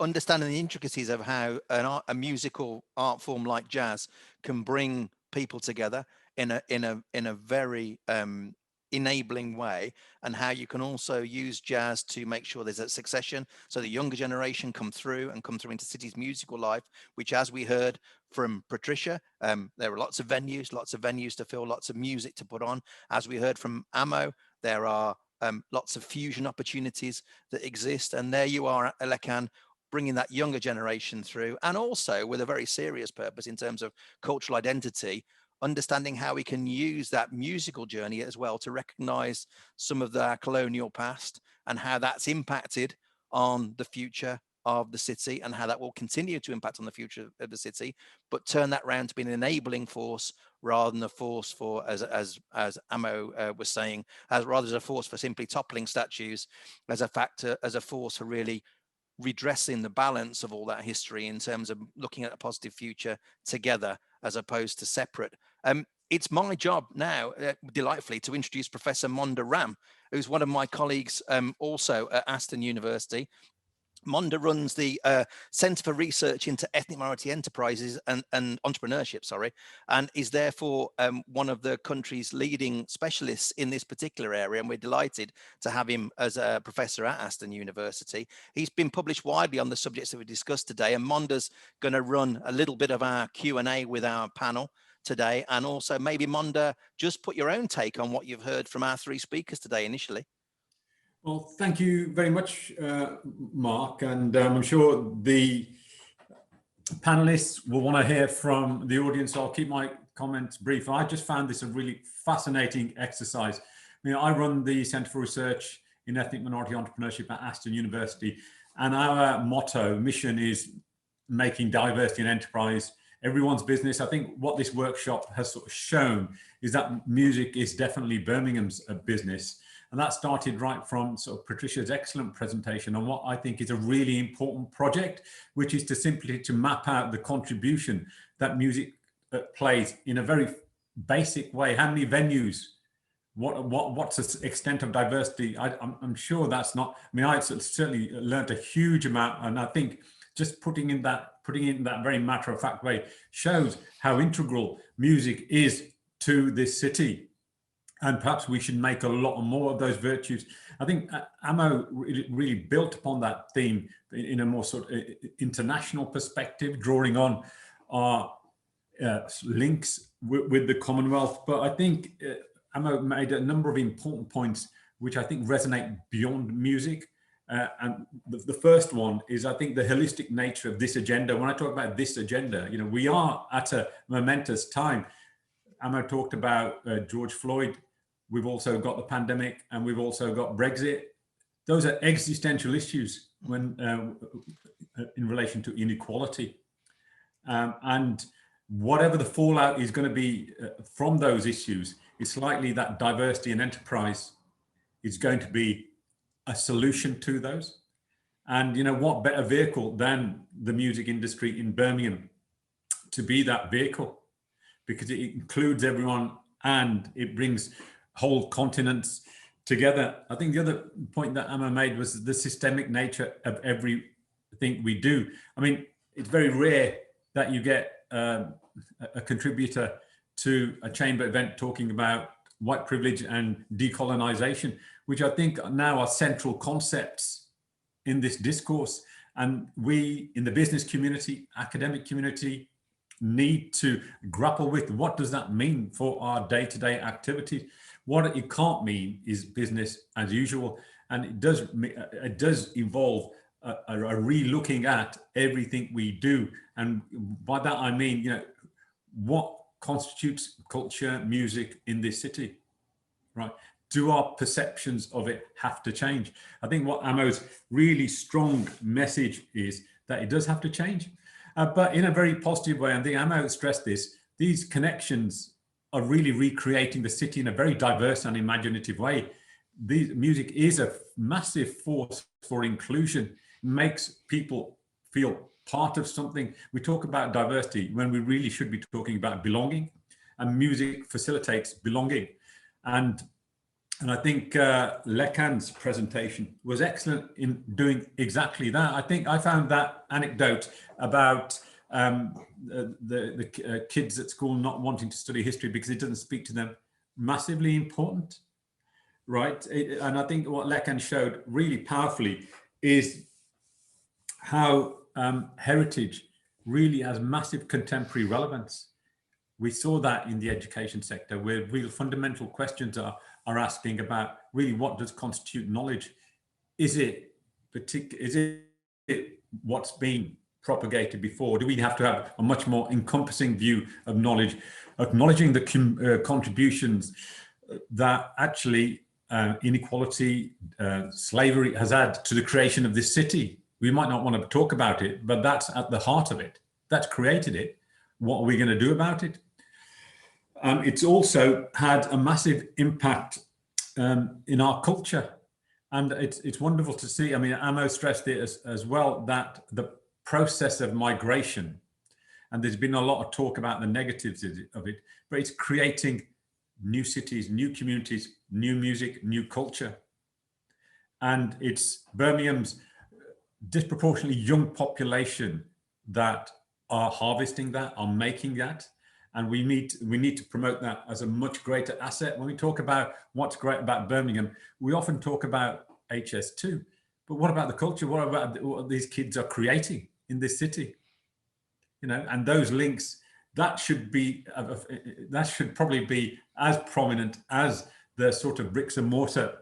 understanding the intricacies of how a musical art form like jazz can bring people together in a very enabling way, and how you can also use jazz to make sure there's a succession, so the younger generation come through into city's musical life, which, as we heard from Patrycja, there are lots of venues to fill, lots of music to put on. As we heard from Amo, there are lots of fusion opportunities that exist, and there you are, Lekan, bringing that younger generation through, and also with a very serious purpose in terms of cultural identity, understanding how we can use that musical journey as well to recognize some of the colonial past and how that's impacted on the future of the city, and how that will continue to impact on the future of the city, but turn that round to be an enabling force rather than a force for, as Amo was saying, rather as a force for simply toppling statues, as a force for really redressing the balance of all that history in terms of looking at a positive future together as opposed to separate. It's my job now, delightfully, to introduce Professor Monder, who's one of my colleagues also at Aston University. Monder runs the Centre for Research into Ethnic Minority Enterprises and Entrepreneurship, and is therefore one of the country's leading specialists in this particular area. And we're delighted to have him as a professor at Aston University. He's been published widely on the subjects that we discussed today, and Monder's going to run a little bit of our Q&A with our panel today. And also maybe, Monder, just put your own take on what you've heard from our three speakers today initially. Well, thank you very much, Mark, and I'm sure the panelists will want to hear from the audience, so I'll keep my comments brief. I just found this a really fascinating exercise. I run the Centre for Research in Ethnic Minority Entrepreneurship at Aston University, and our motto, mission, is making diversity and enterprise everyone's business. I think what this workshop has sort of shown is that music is definitely Birmingham's business. And that started right from sort of Patrycia's excellent presentation on what I think is a really important project, which is to simply to map out the contribution that music plays in a very basic way. How many venues? What's the extent of diversity? I'm sure that's not. I certainly learned a huge amount, and I think just putting in that very matter-of-fact way shows how integral music is to this city. And perhaps we should make a lot more of those virtues. I think AMO really built upon that theme in a more sort of international perspective, drawing on our links with the Commonwealth. But I think AMO made a number of important points which I think resonate beyond music. And the first one is, I think, the holistic nature of this agenda. When I talk about this agenda, we are at a momentous time. AMO talked about George Floyd. We've also got the pandemic, and we've also got Brexit. Those are existential issues when in relation to inequality. And whatever the fallout is going to be from those issues, it's likely that diversity and enterprise is going to be a solution to those. And what better vehicle than the music industry in Birmingham to be that vehicle, because it includes everyone and it brings whole continents together. I think the other point that Emma made was the systemic nature of everything we do. It's very rare that you get a contributor to a chamber event talking about white privilege and decolonization, which I think now are central concepts in this discourse. And we in the business community, academic community, need to grapple with what does that mean for our day-to-day activities. What it can't mean is business as usual, and it does involve a re-looking at everything we do. And by that I mean, what constitutes culture, music in this city, right? Do our perceptions of it have to change? I think what AMO's really strong message is that it does have to change, but in a very positive way. I think AMO stressed this. These connections are really recreating the city in a very diverse and imaginative way. Music is a massive force for inclusion, makes people feel part of something. We talk about diversity when we really should be talking about belonging, and music facilitates belonging. And I think Lekan's presentation was excellent in doing exactly that. I think I found that anecdote about the kids at school not wanting to study history because it doesn't speak to them massively important, right? And I think what Lekan showed really powerfully is how heritage really has massive contemporary relevance. We saw that in the education sector, where real fundamental questions are asking about really what does constitute knowledge. Is it what's been propagated before? Do we have to have a much more encompassing view of knowledge, acknowledging the contributions that actually inequality, slavery has had to the creation of this city? We might not want to talk about it, but that's at the heart of it. That's created it. What are we going to do about it? It's also had a massive impact in our culture. And it's wonderful to see. I mean, Amo stressed it as well, that the process of migration, and there's been a lot of talk about the negatives of it, but it's creating new cities, new communities, new music, new culture. And it's Birmingham's disproportionately young population that are harvesting that, are making that. And we need to promote that as a much greater asset. When we talk about what's great about Birmingham, we often talk about HS2, but what about the culture? What about what these kids are creating in this city? You know, and those links, that should probably be as prominent as the sort of bricks and mortar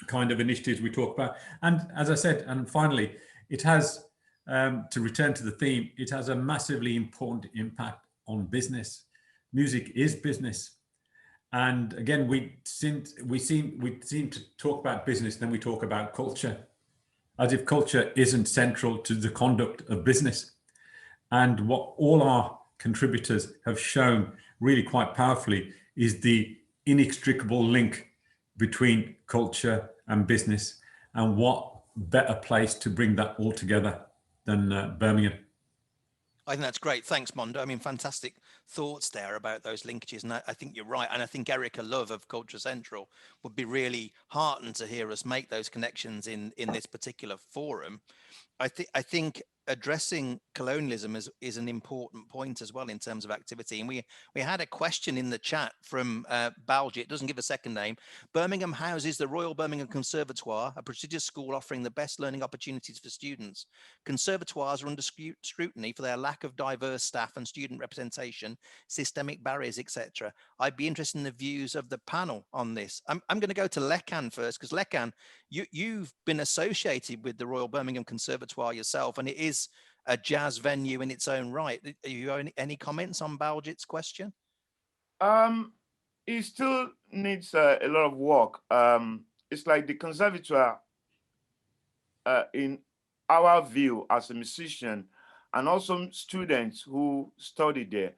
kind of initiatives we talk about. And as I said, and finally, it has, to return to the theme, it has a massively important impact on business. Music is business. And again, we seem to talk about business, then we talk about culture, as if culture isn't central to the conduct of business. And what all our contributors have shown really quite powerfully is the inextricable link between culture and business, and what better place to bring that all together than Birmingham. I think that's great. Thanks, Monder. I mean, fantastic thoughts there about those linkages. And I think you're right. And I think Erica Love of Culture Central would be really heartened to hear us make those connections in this particular forum. I think addressing colonialism is an important point as well in terms of activity. And we had a question in the chat from Balji. It doesn't give a second name. Birmingham houses the Royal Birmingham Conservatoire, a prestigious school offering the best learning opportunities for students. Conservatoires are under scrutiny for their lack of diverse staff and student representation, systemic barriers, etc. I'd be interested in the views of the panel on this. I'm going to go to Lekan first, because Lekan, you've been associated with the Royal Birmingham Conservatoire yourself, and it is a jazz venue in its own right. Are you any comments on Baljit's question? It still needs a lot of work. It's like the conservatoire, in our view as a musician, and also students who study there,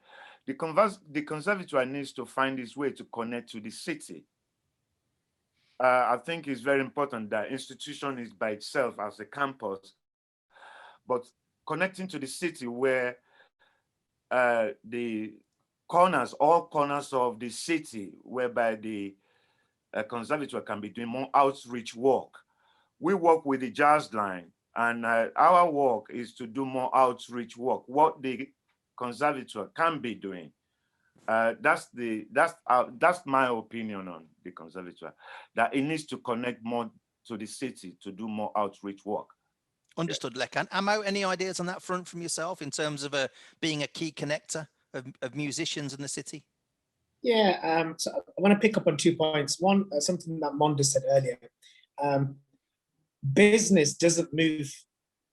the conservatoire needs to find its way to connect to the city. I think it's very important that institution is by itself as a campus, but connecting to the city where the corners, all corners of the city, whereby the conservatoire can be doing more outreach work. We work with the jazz line, and our work is to do more outreach work, what the conservatoire can be doing. That's my opinion on the conservatoire, that it needs to connect more to the city to do more outreach work. Understood, Lekan. Amo, any ideas on that front from yourself in terms of being a key connector of musicians in the city? Yeah, so I want to pick up on 2 points. One, something that Monder said earlier. Business doesn't move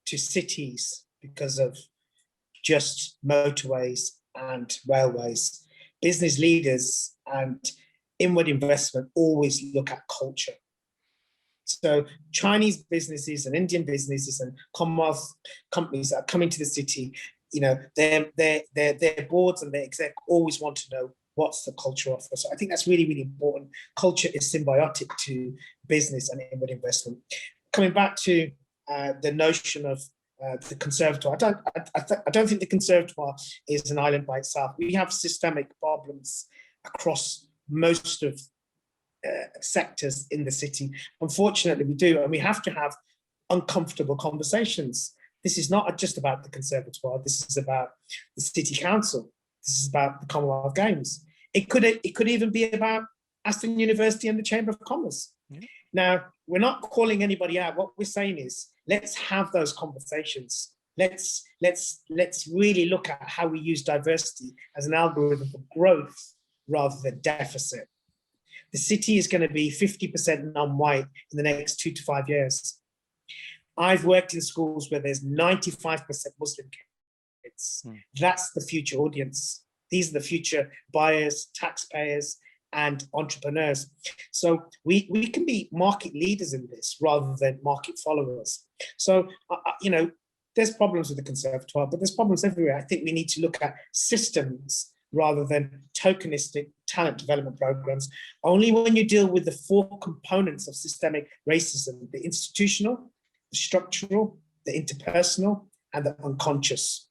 to cities because of just motorways and railways. Business leaders and inward investment always look at culture. So Chinese businesses and Indian businesses and Commonwealth companies that are coming to the city, you know, their boards and their exec always want to know what's the culture offer. So I think that's really, really important. Culture is symbiotic to business and inward investment. Coming back to the notion of the conservatoire, I don't think the conservatoire is an island by itself. We have systemic problems across most of sectors in the city. Unfortunately, we do, and we have to have uncomfortable conversations. This is not just about the conservatoire. This is about the city council. This is about the Commonwealth Games. It could even be about Aston University and the Chamber of Commerce. Yeah. Now, we're not calling anybody out. What we're saying is, let's have those conversations. Let's really look at how we use diversity as an algorithm for growth rather than deficit. The city is going to be 50% non-white in the next 2 to 5 years. I've worked in schools where there's 95% Muslim kids. That's the future audience. These are the future buyers, taxpayers, and entrepreneurs. So we can be market leaders in this rather than market followers. So, you know, there's problems with the conservatoire, but there's problems everywhere. I think we need to look at systems rather than tokenistic talent development programs. Only when you deal with the 4 components of systemic racism, the institutional, the structural, the interpersonal, and the unconscious.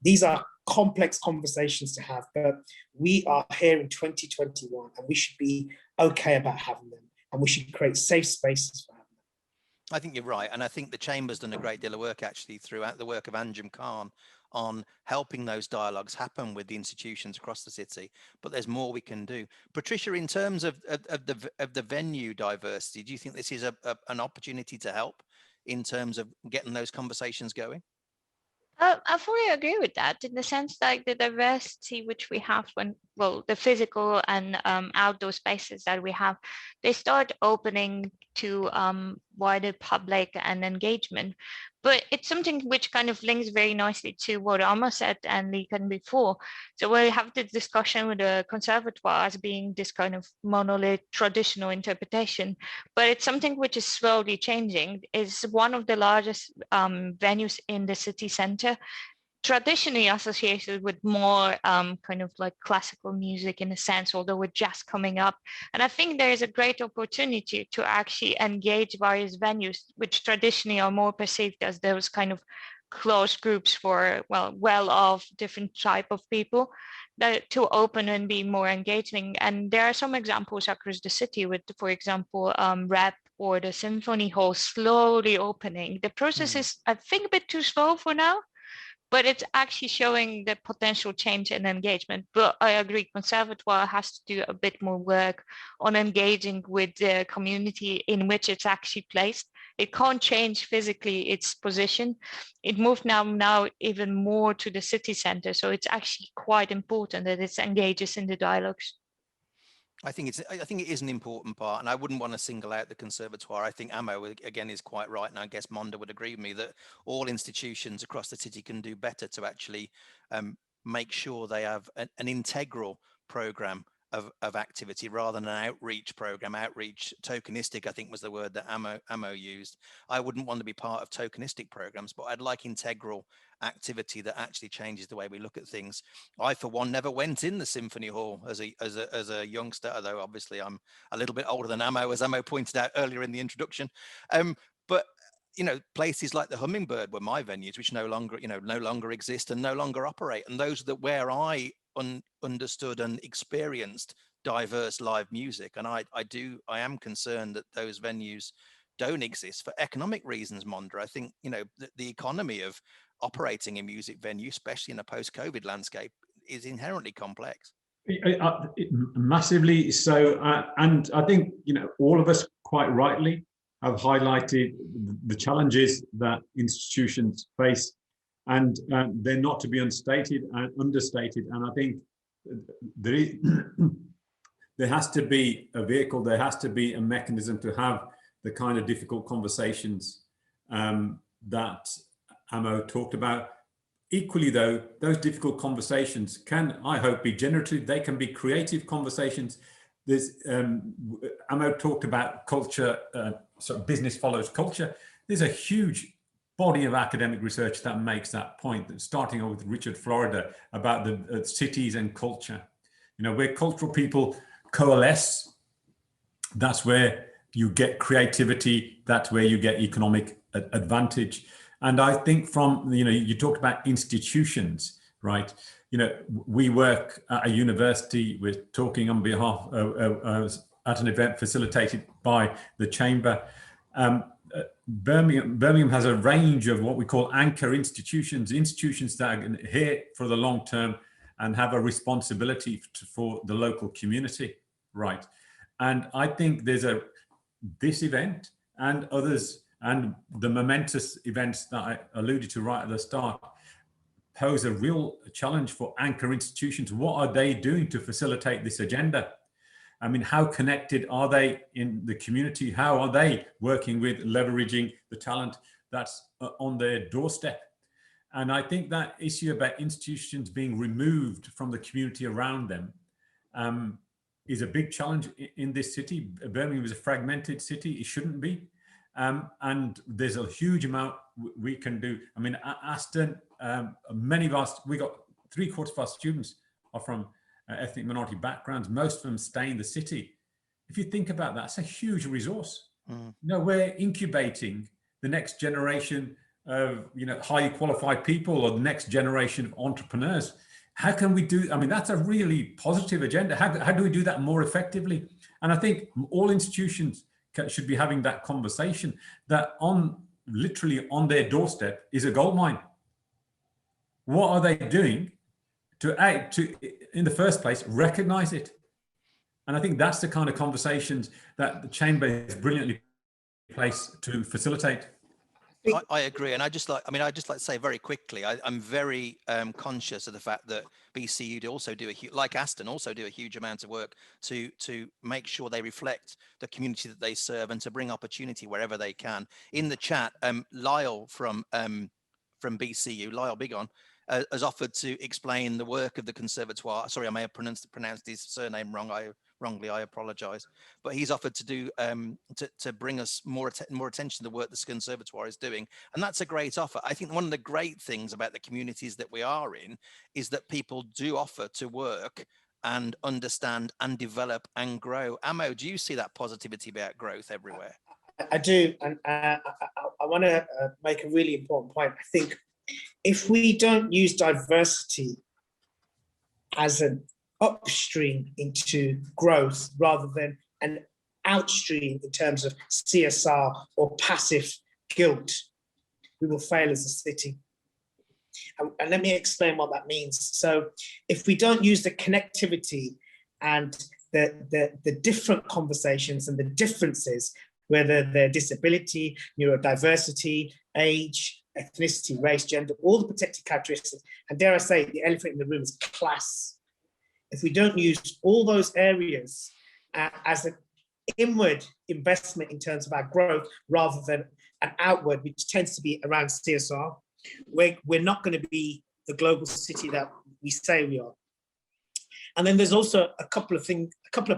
These are complex conversations to have, but we are here in 2021 and we should be okay about having them, and we should create safe spaces for having them. I think you're right. And I think the Chamber's done a great deal of work actually throughout the work of Anjum Khan on helping those dialogues happen with the institutions across the city, but there's more we can do. Patrycja, in terms of the venue diversity, do you think this is an opportunity to help in terms of getting those conversations going? I fully agree with that, in the sense like the diversity which we have when, well, the physical and outdoor spaces that we have, they start opening to wider public and engagement. But it's something which kind of links very nicely to what Amma said and Lekan before. So we have the discussion with the conservatoire as being this kind of monolith traditional interpretation, but it's something which is slowly changing. It's one of the largest venues in the city centre, traditionally associated with more kind of like classical music in a sense, although with jazz coming up. And I think there is a great opportunity to actually engage various venues, which traditionally are more perceived as those kind of closed groups for, well-off different type of people, that to open and be more engaging. And there are some examples across the city with, for example, rap or the symphony hall slowly opening. The process is, I think, a bit too slow for now, but it's actually showing the potential change and engagement. But I agree, Conservatoire has to do a bit more work on engaging with the community in which it's actually placed. It can't change physically its position. It moved now even more to the city center. So it's actually quite important that it engages in the dialogues. I think it is an important part, and I wouldn't want to single out the Conservatoire. I think Amo again is quite right, and I guess Monder would agree with me that all institutions across the city can do better to actually make sure they have an integral program of activity rather than an outreach program. Outreach, tokenistic, I think was the word that Amo used. I wouldn't want to be part of tokenistic programs, but I'd like integral activity that actually changes the way we look at things. I, for one, never went in the symphony hall as a youngster, although obviously I'm a little bit older than Amo, as Amo pointed out earlier in the introduction. But you know, places like the Hummingbird were my venues, which no longer exist and no longer operate. And those that where I understood and experienced diverse live music. And I am concerned that those venues don't exist for economic reasons, Monder. I think, you know, the economy of operating a music venue, especially in a post-COVID landscape, is inherently complex. Massively so. And I think, you know, all of us quite rightly have highlighted the challenges that institutions face, and they're not to be understated. And I think there has to be a vehicle, there has to be a mechanism to have the kind of difficult conversations that Amo talked about. Equally though, those difficult conversations can, I hope, be generative. They can be creative conversations. There's Amo talked about culture, so business follows culture. There's a huge body of academic research that makes that point, starting with Richard Florida about the cities and culture. You know, where cultural people coalesce, that's where you get creativity, that's where you get economic advantage. And I think from, you know, you talked about institutions, right? You know, we work at a university, we're talking on behalf at an event facilitated by the Chamber. Birmingham has a range of what we call anchor institutions that are here for the long term and have a responsibility for the local community, right? And I think there's this event and others, and the momentous events that I alluded to right at the start, pose a real challenge for anchor institutions. What are they doing to facilitate this agenda? I mean, how connected are they in the community? How are they working with leveraging the talent that's on their doorstep? And I think that issue about institutions being removed from the community around them is a big challenge in this city. Birmingham is a fragmented city. It shouldn't be. And there's a huge amount we can do. I mean, Aston, many of us, we got 3/4 of our students are from ethnic minority backgrounds. Most of them stay in the city. If you think about that, it's a huge resource. You know, we're incubating the next generation of, you know, highly qualified people, or the next generation of entrepreneurs. How can we do, I mean, that's a really positive agenda. How do we do that more effectively? And I think all institutions should be having that conversation, that literally on their doorstep is a gold mine. What are they doing to in the first place, recognize it? And I think that's the kind of conversations that the Chamber is brilliantly placed to facilitate. I agree. And I just like to say very quickly, I'm very conscious of the fact that BCU also do like Aston, also do a huge amount of work to make sure they reflect the community that they serve and to bring opportunity wherever they can. In the chat, Lyle from BCU, Lyle Bigon, has offered to explain the work of the Conservatoire. Sorry, I may have pronounced his surname wrongly. I apologise. But he's offered to do to bring us more attention to the work the Conservatoire is doing, and that's a great offer. I think one of the great things about the communities that we are in is that people do offer to work and understand and develop and grow. Amo, do you see that positivity about growth everywhere? I do, and I want to make a really important point. I think if we don't use diversity as an upstream into growth rather than an outstream in terms of CSR or passive guilt, we will fail as a city. And let me explain what that means. So if we don't use the connectivity and the different conversations and the differences, whether they're disability, neurodiversity, age, ethnicity, race, gender, all the protected characteristics, and dare I say, the elephant in the room is class. If we don't use all those areas as an inward investment in terms of our growth rather than an outward, which tends to be around CSR, we're not going to be the global city that we say we are. And then there's also a couple of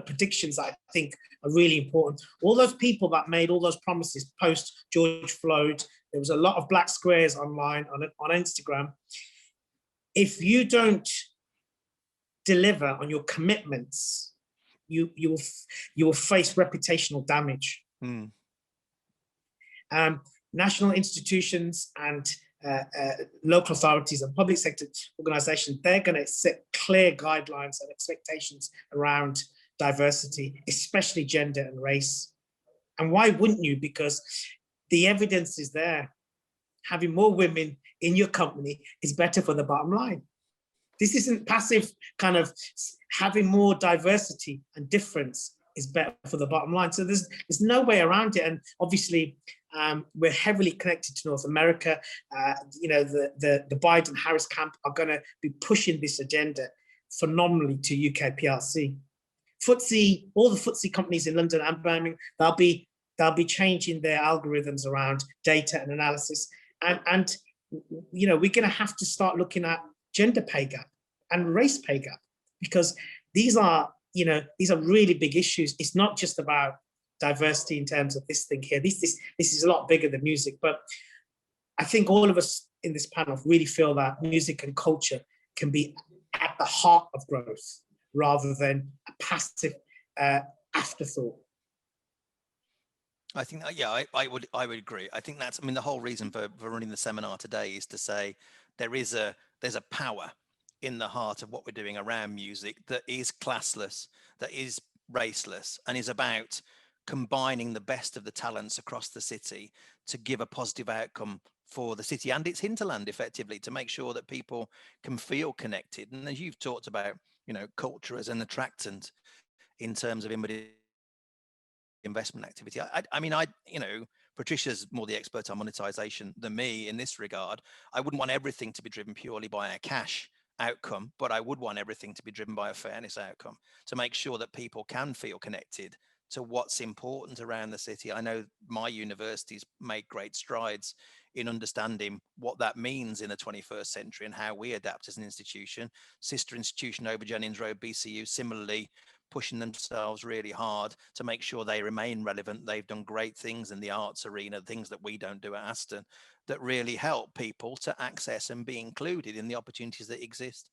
predictions that I think are really important. All those people that made all those promises post George Floyd, there was a lot of black squares online on Instagram. If you don't deliver on your commitments, you will face reputational damage. National institutions and local authorities and public sector organizations, they're going to set clear guidelines and expectations around diversity, especially gender and race. And why wouldn't you? Because the evidence is there. Having more women in your company is better for the bottom line. This isn't passive kind of having more diversity and difference is better for the bottom line. So there's no way around it. And obviously, we're heavily connected to North America. You know, the Biden-Harris camp are going to be pushing this agenda phenomenally to UK PLC. FTSE, all the FTSE companies in London and Birmingham, they'll be changing their algorithms around data and analysis. And you know, we're going to have to start looking at gender pay gap and race pay gap, because these are really big issues. It's not just about diversity in terms of this thing here. This is a lot bigger than music, but I think all of us in this panel really feel that music and culture can be at the heart of growth rather than a passive afterthought. I think, yeah, I would agree. I think that's, I mean, the whole reason for running the seminar today is to say there's a power in the heart of what we're doing around music that is classless, that is raceless, and is about combining the best of the talents across the city to give a positive outcome for the city and its hinterland, effectively, to make sure that people can feel connected. And as you've talked about, you know, culture as an attractant in terms of investment activity. I mean, you know, Patrycia's more the expert on monetization than me in this regard. I wouldn't want everything to be driven purely by a cash outcome, but I would want everything to be driven by a fairness outcome to make sure that people can feel connected to what's important around the city. I know my university's made great strides in understanding what that means in the 21st century and how we adapt as an institution. Sister institution over Jennings Road, BCU, similarly pushing themselves really hard to make sure they remain relevant. They've done great things in the arts arena, things that we don't do at Aston, that really help people to access and be included in the opportunities that exist.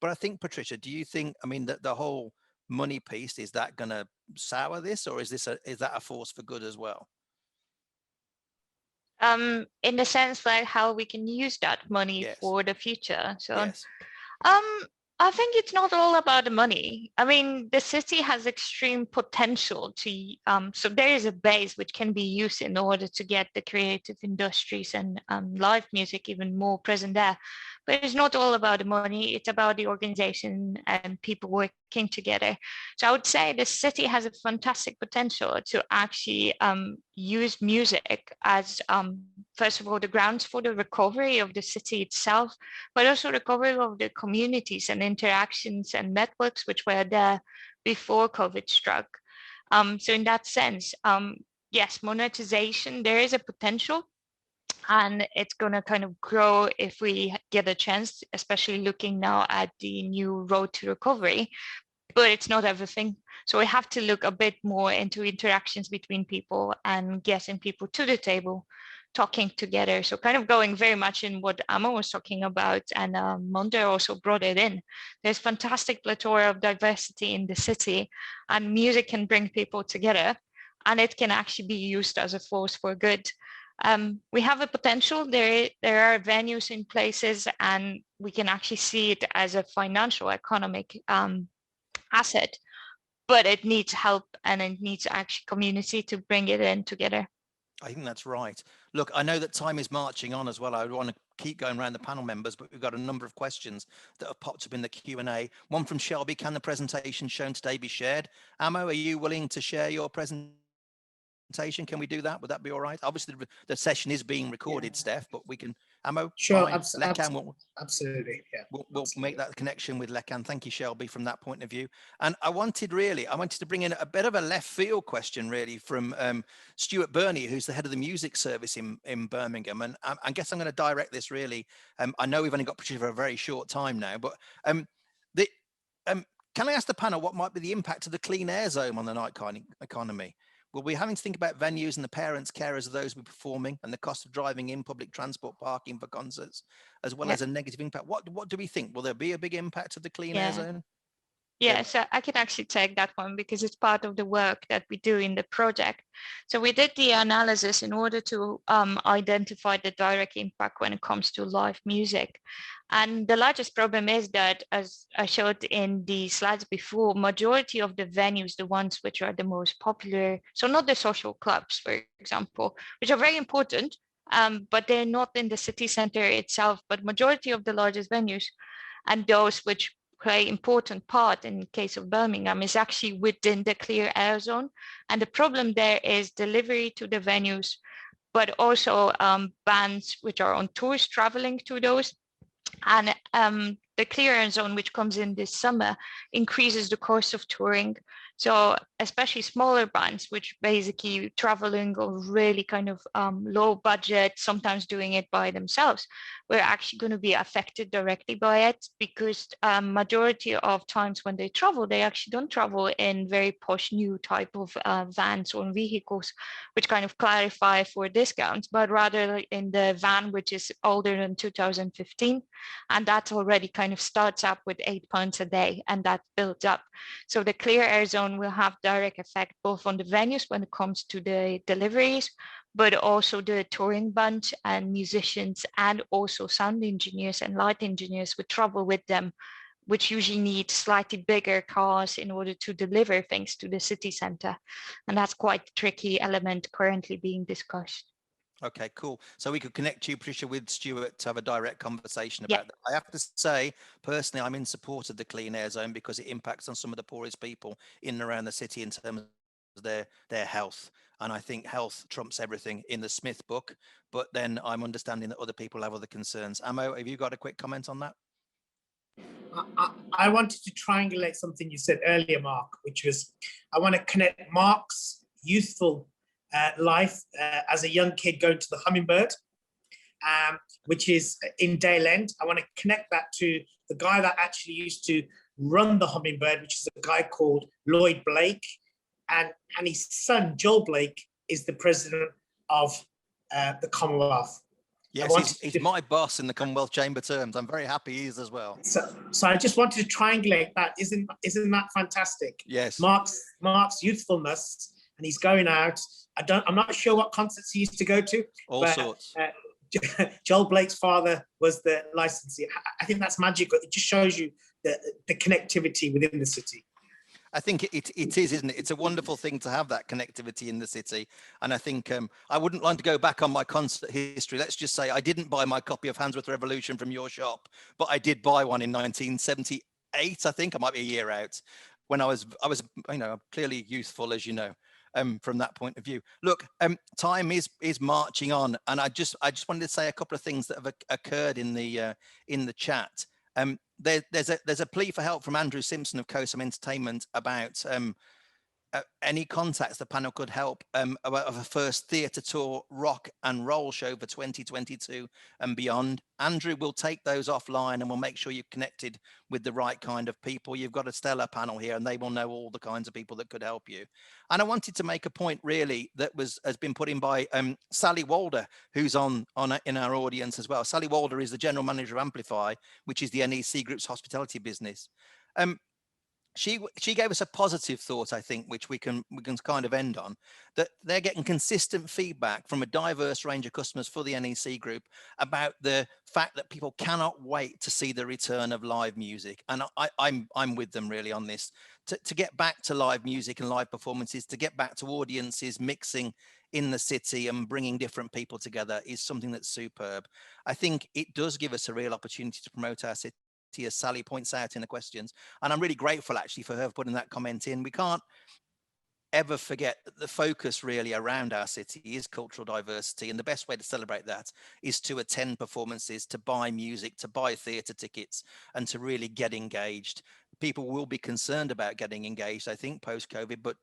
But I think, Patrycja, do you think, I mean, that the whole money piece, is that going to sour this, or is that a force for good as well? In the sense like how we can use that money Yes. for the future. So Yes. I think it's not all about the money. I mean, the city has extreme potential to, so there is a base which can be used in order to get the creative industries and live music even more present there. But it's not all about the money, it's about the organization and people working together. So I would say the city has a fantastic potential to actually use music as, first of all, the grounds for the recovery of the city itself, but also the recovery of the communities and interactions and networks which were there before COVID struck. So in that sense, yes, monetization, there is a potential, and it's going to kind of grow if we get a chance, especially looking now at the new road to recovery. But it's not everything. So we have to look a bit more into interactions between people and getting people to the table, talking together. So kind of going very much in what Amo was talking about, and Monder also brought it in. There's fantastic plethora of diversity in the city, and music can bring people together, and it can actually be used as a force for good. We have a potential. There are venues in places, and we can actually see it as a financial, economic asset, but it needs help, and it needs actually community to bring it in together. I think that's right. Look, I know that time is marching on as well. I want to keep going around the panel members, but we've got a number of questions that have popped up in the Q&A. One from Shelby: can the presentation shown today be shared? Amo, are you willing to share your presentation? Can we do that? Would that be all right? Obviously, the session is being recorded, yeah. Steph, but we can. Amo, sure, absolutely, yeah. We'll make that connection with Lekan. Thank you, Shelby, from that point of view. And I wanted to bring in a bit of a left field question, really, from Stuart Burney, who's the head of the music service in Birmingham. And I guess I'm going to direct this really. I know we've only got Patrycja for a very short time now, but can I ask the panel what might be the impact of the clean air zone on the night economy? Will we be having to think about venues and the parents, carers of those who are performing, and the cost of driving in, public transport, parking for concerts, as well as a negative impact? What do we think? Will there be a big impact of the clean air zone? Yeah, so I can actually take that one because it's part of the work that we do in the project. So we did the analysis in order to identify the direct impact when it comes to live music. And the largest problem is that, as I showed in the slides before, majority of the venues, the ones which are the most popular, so not the social clubs, for example, which are very important, but they're not in the city center itself, but majority of the largest venues and those which play important part in case of Birmingham is actually within the clear air zone. And the problem there is delivery to the venues, but also bands which are on tours traveling to those. And the clear air zone, which comes in this summer, increases the cost of touring. So especially smaller bands, which basically traveling or really kind of low budget, sometimes doing it by themselves, we're actually going to be affected directly by it, because majority of times when they travel, they actually don't travel in very posh new type of vans or vehicles, which kind of clarify for discounts, but rather in the van, which is older than 2015. And that already kind of starts up with £8 a day, and that builds up. So the clear air zone will have direct effect both on the venues when it comes to the deliveries, but also the touring bunch and musicians, and also sound engineers and light engineers would travel with them, which usually need slightly bigger cars in order to deliver things to the city center. And that's quite a tricky element currently being discussed. Okay, cool. So we could connect you, Patrycja, with Stuart to have a direct conversation about that. I have to say, personally, I'm in support of the clean air zone because it impacts on some of the poorest people in and around the city in terms of their health. And I think health trumps everything in the Smith book. But then I'm understanding that other people have other concerns. Amo, have you got a quick comment on that? I wanted to triangulate something you said earlier, Mark, which was I want to connect Mark's youthful life as a young kid going to the Hummingbird, which is in Dale End. I want to connect that to the guy that actually used to run the Hummingbird, which is a guy called Lloyd Blake, and his son, Joel Blake, is the president of the Commonwealth. Yes, he's my boss in the Commonwealth Chamber terms. I'm very happy he is as well. So I just wanted to triangulate that. Isn't that fantastic? Yes. Mark's youthfulness, and he's going out. I'm not sure what concerts he used to go to. All sorts. Joel Blake's father was the licensee. I think that's magical. It just shows you the connectivity within the city. I think it is, isn't it? It's a wonderful thing to have that connectivity in the city. And I think I wouldn't like to go back on my concert history. Let's just say I didn't buy my copy of Handsworth Revolution from your shop, but I did buy one in 1978. I think I might be a year out when I was clearly youthful, as you know. From that point of view, look, time is marching on, and I just wanted to say a couple of things that have occurred in the chat. There's a plea for help from Andrew Simpson of COSAM Entertainment about any contacts the panel could help of a first theatre tour rock and roll show for 2022 and beyond. Andrew will take those offline and we'll make sure you're connected with the right kind of people. You've got a stellar panel here and they will know all the kinds of people that could help you. And I wanted to make a point really that has been put in by Sally Walder, who's in our audience as well. Sally Walder is the general manager of Amplify, which is the NEC Group's hospitality business. She gave us a positive thought, I think, which we can kind of end on, that they're getting consistent feedback from a diverse range of customers for the NEC Group about the fact that people cannot wait to see the return of live music. And I'm with them really on this. To get back to live music and live performances, to get back to audiences mixing in the city and bringing different people together is something that's superb. I think it does give us a real opportunity to promote our city, as Sally points out in the questions, and I'm really grateful actually for her putting that comment in. We can't ever forget that the focus really around our city is cultural diversity, and the best way to celebrate that is to attend performances, to buy music, to buy theatre tickets, and to really get engaged. People will be concerned about getting engaged, I think, post-COVID, but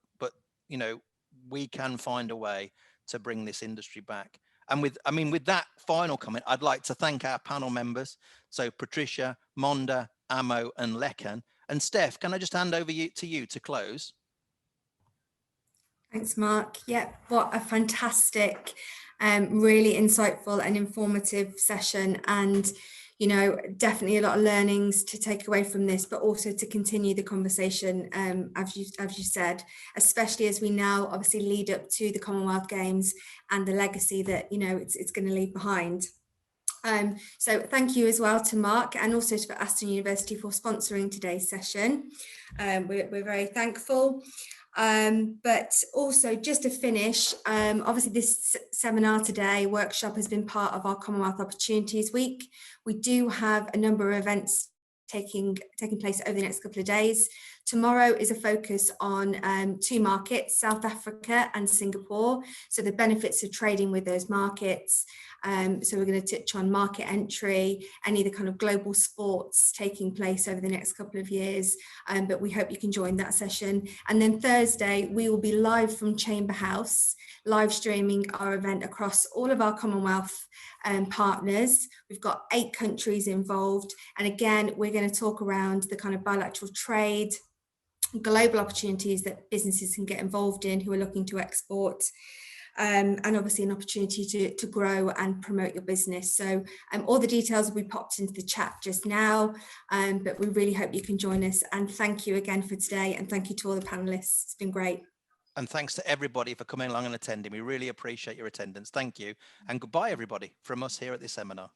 you know, we can find a way to bring this industry back. And with that final comment, I'd like to thank our panel members. So Patrycja, Monder, Amo, and Lekan. And Steph, can I just hand over to you to close? Thanks, Mark. Yeah, what a fantastic, really insightful and informative session. And, you know, definitely a lot of learnings to take away from this, but also to continue the conversation, as you said, especially as we now obviously lead up to the Commonwealth Games and the legacy that, you know, it's going to leave behind. So thank you as well to Mark and also to Aston University for sponsoring today's session. We're very thankful. But also just to finish, obviously this seminar today, workshop, has been part of our Commonwealth Opportunities Week. We do have a number of events taking place over the next couple of days. Tomorrow is a focus on two markets, South Africa and Singapore. So the benefits of trading with those markets. So we're going to touch on market entry, any of the kind of global sports taking place over the next couple of years. But we hope you can join that session. And then Thursday, we will be live from Chamber House, live streaming our event across all of our Commonwealth partners. We've got 8 countries involved. And again, we're going to talk around the kind of bilateral trade, global opportunities that businesses can get involved in who are looking to export, and obviously an opportunity to grow and promote your business. So all the details will be popped into the chat just now, but we really hope you can join us. And thank you again for today, and thank you to all the panelists. It's been great. And thanks to everybody for coming along and attending. We really appreciate your attendance. Thank you. And goodbye, everybody, from us here at this seminar.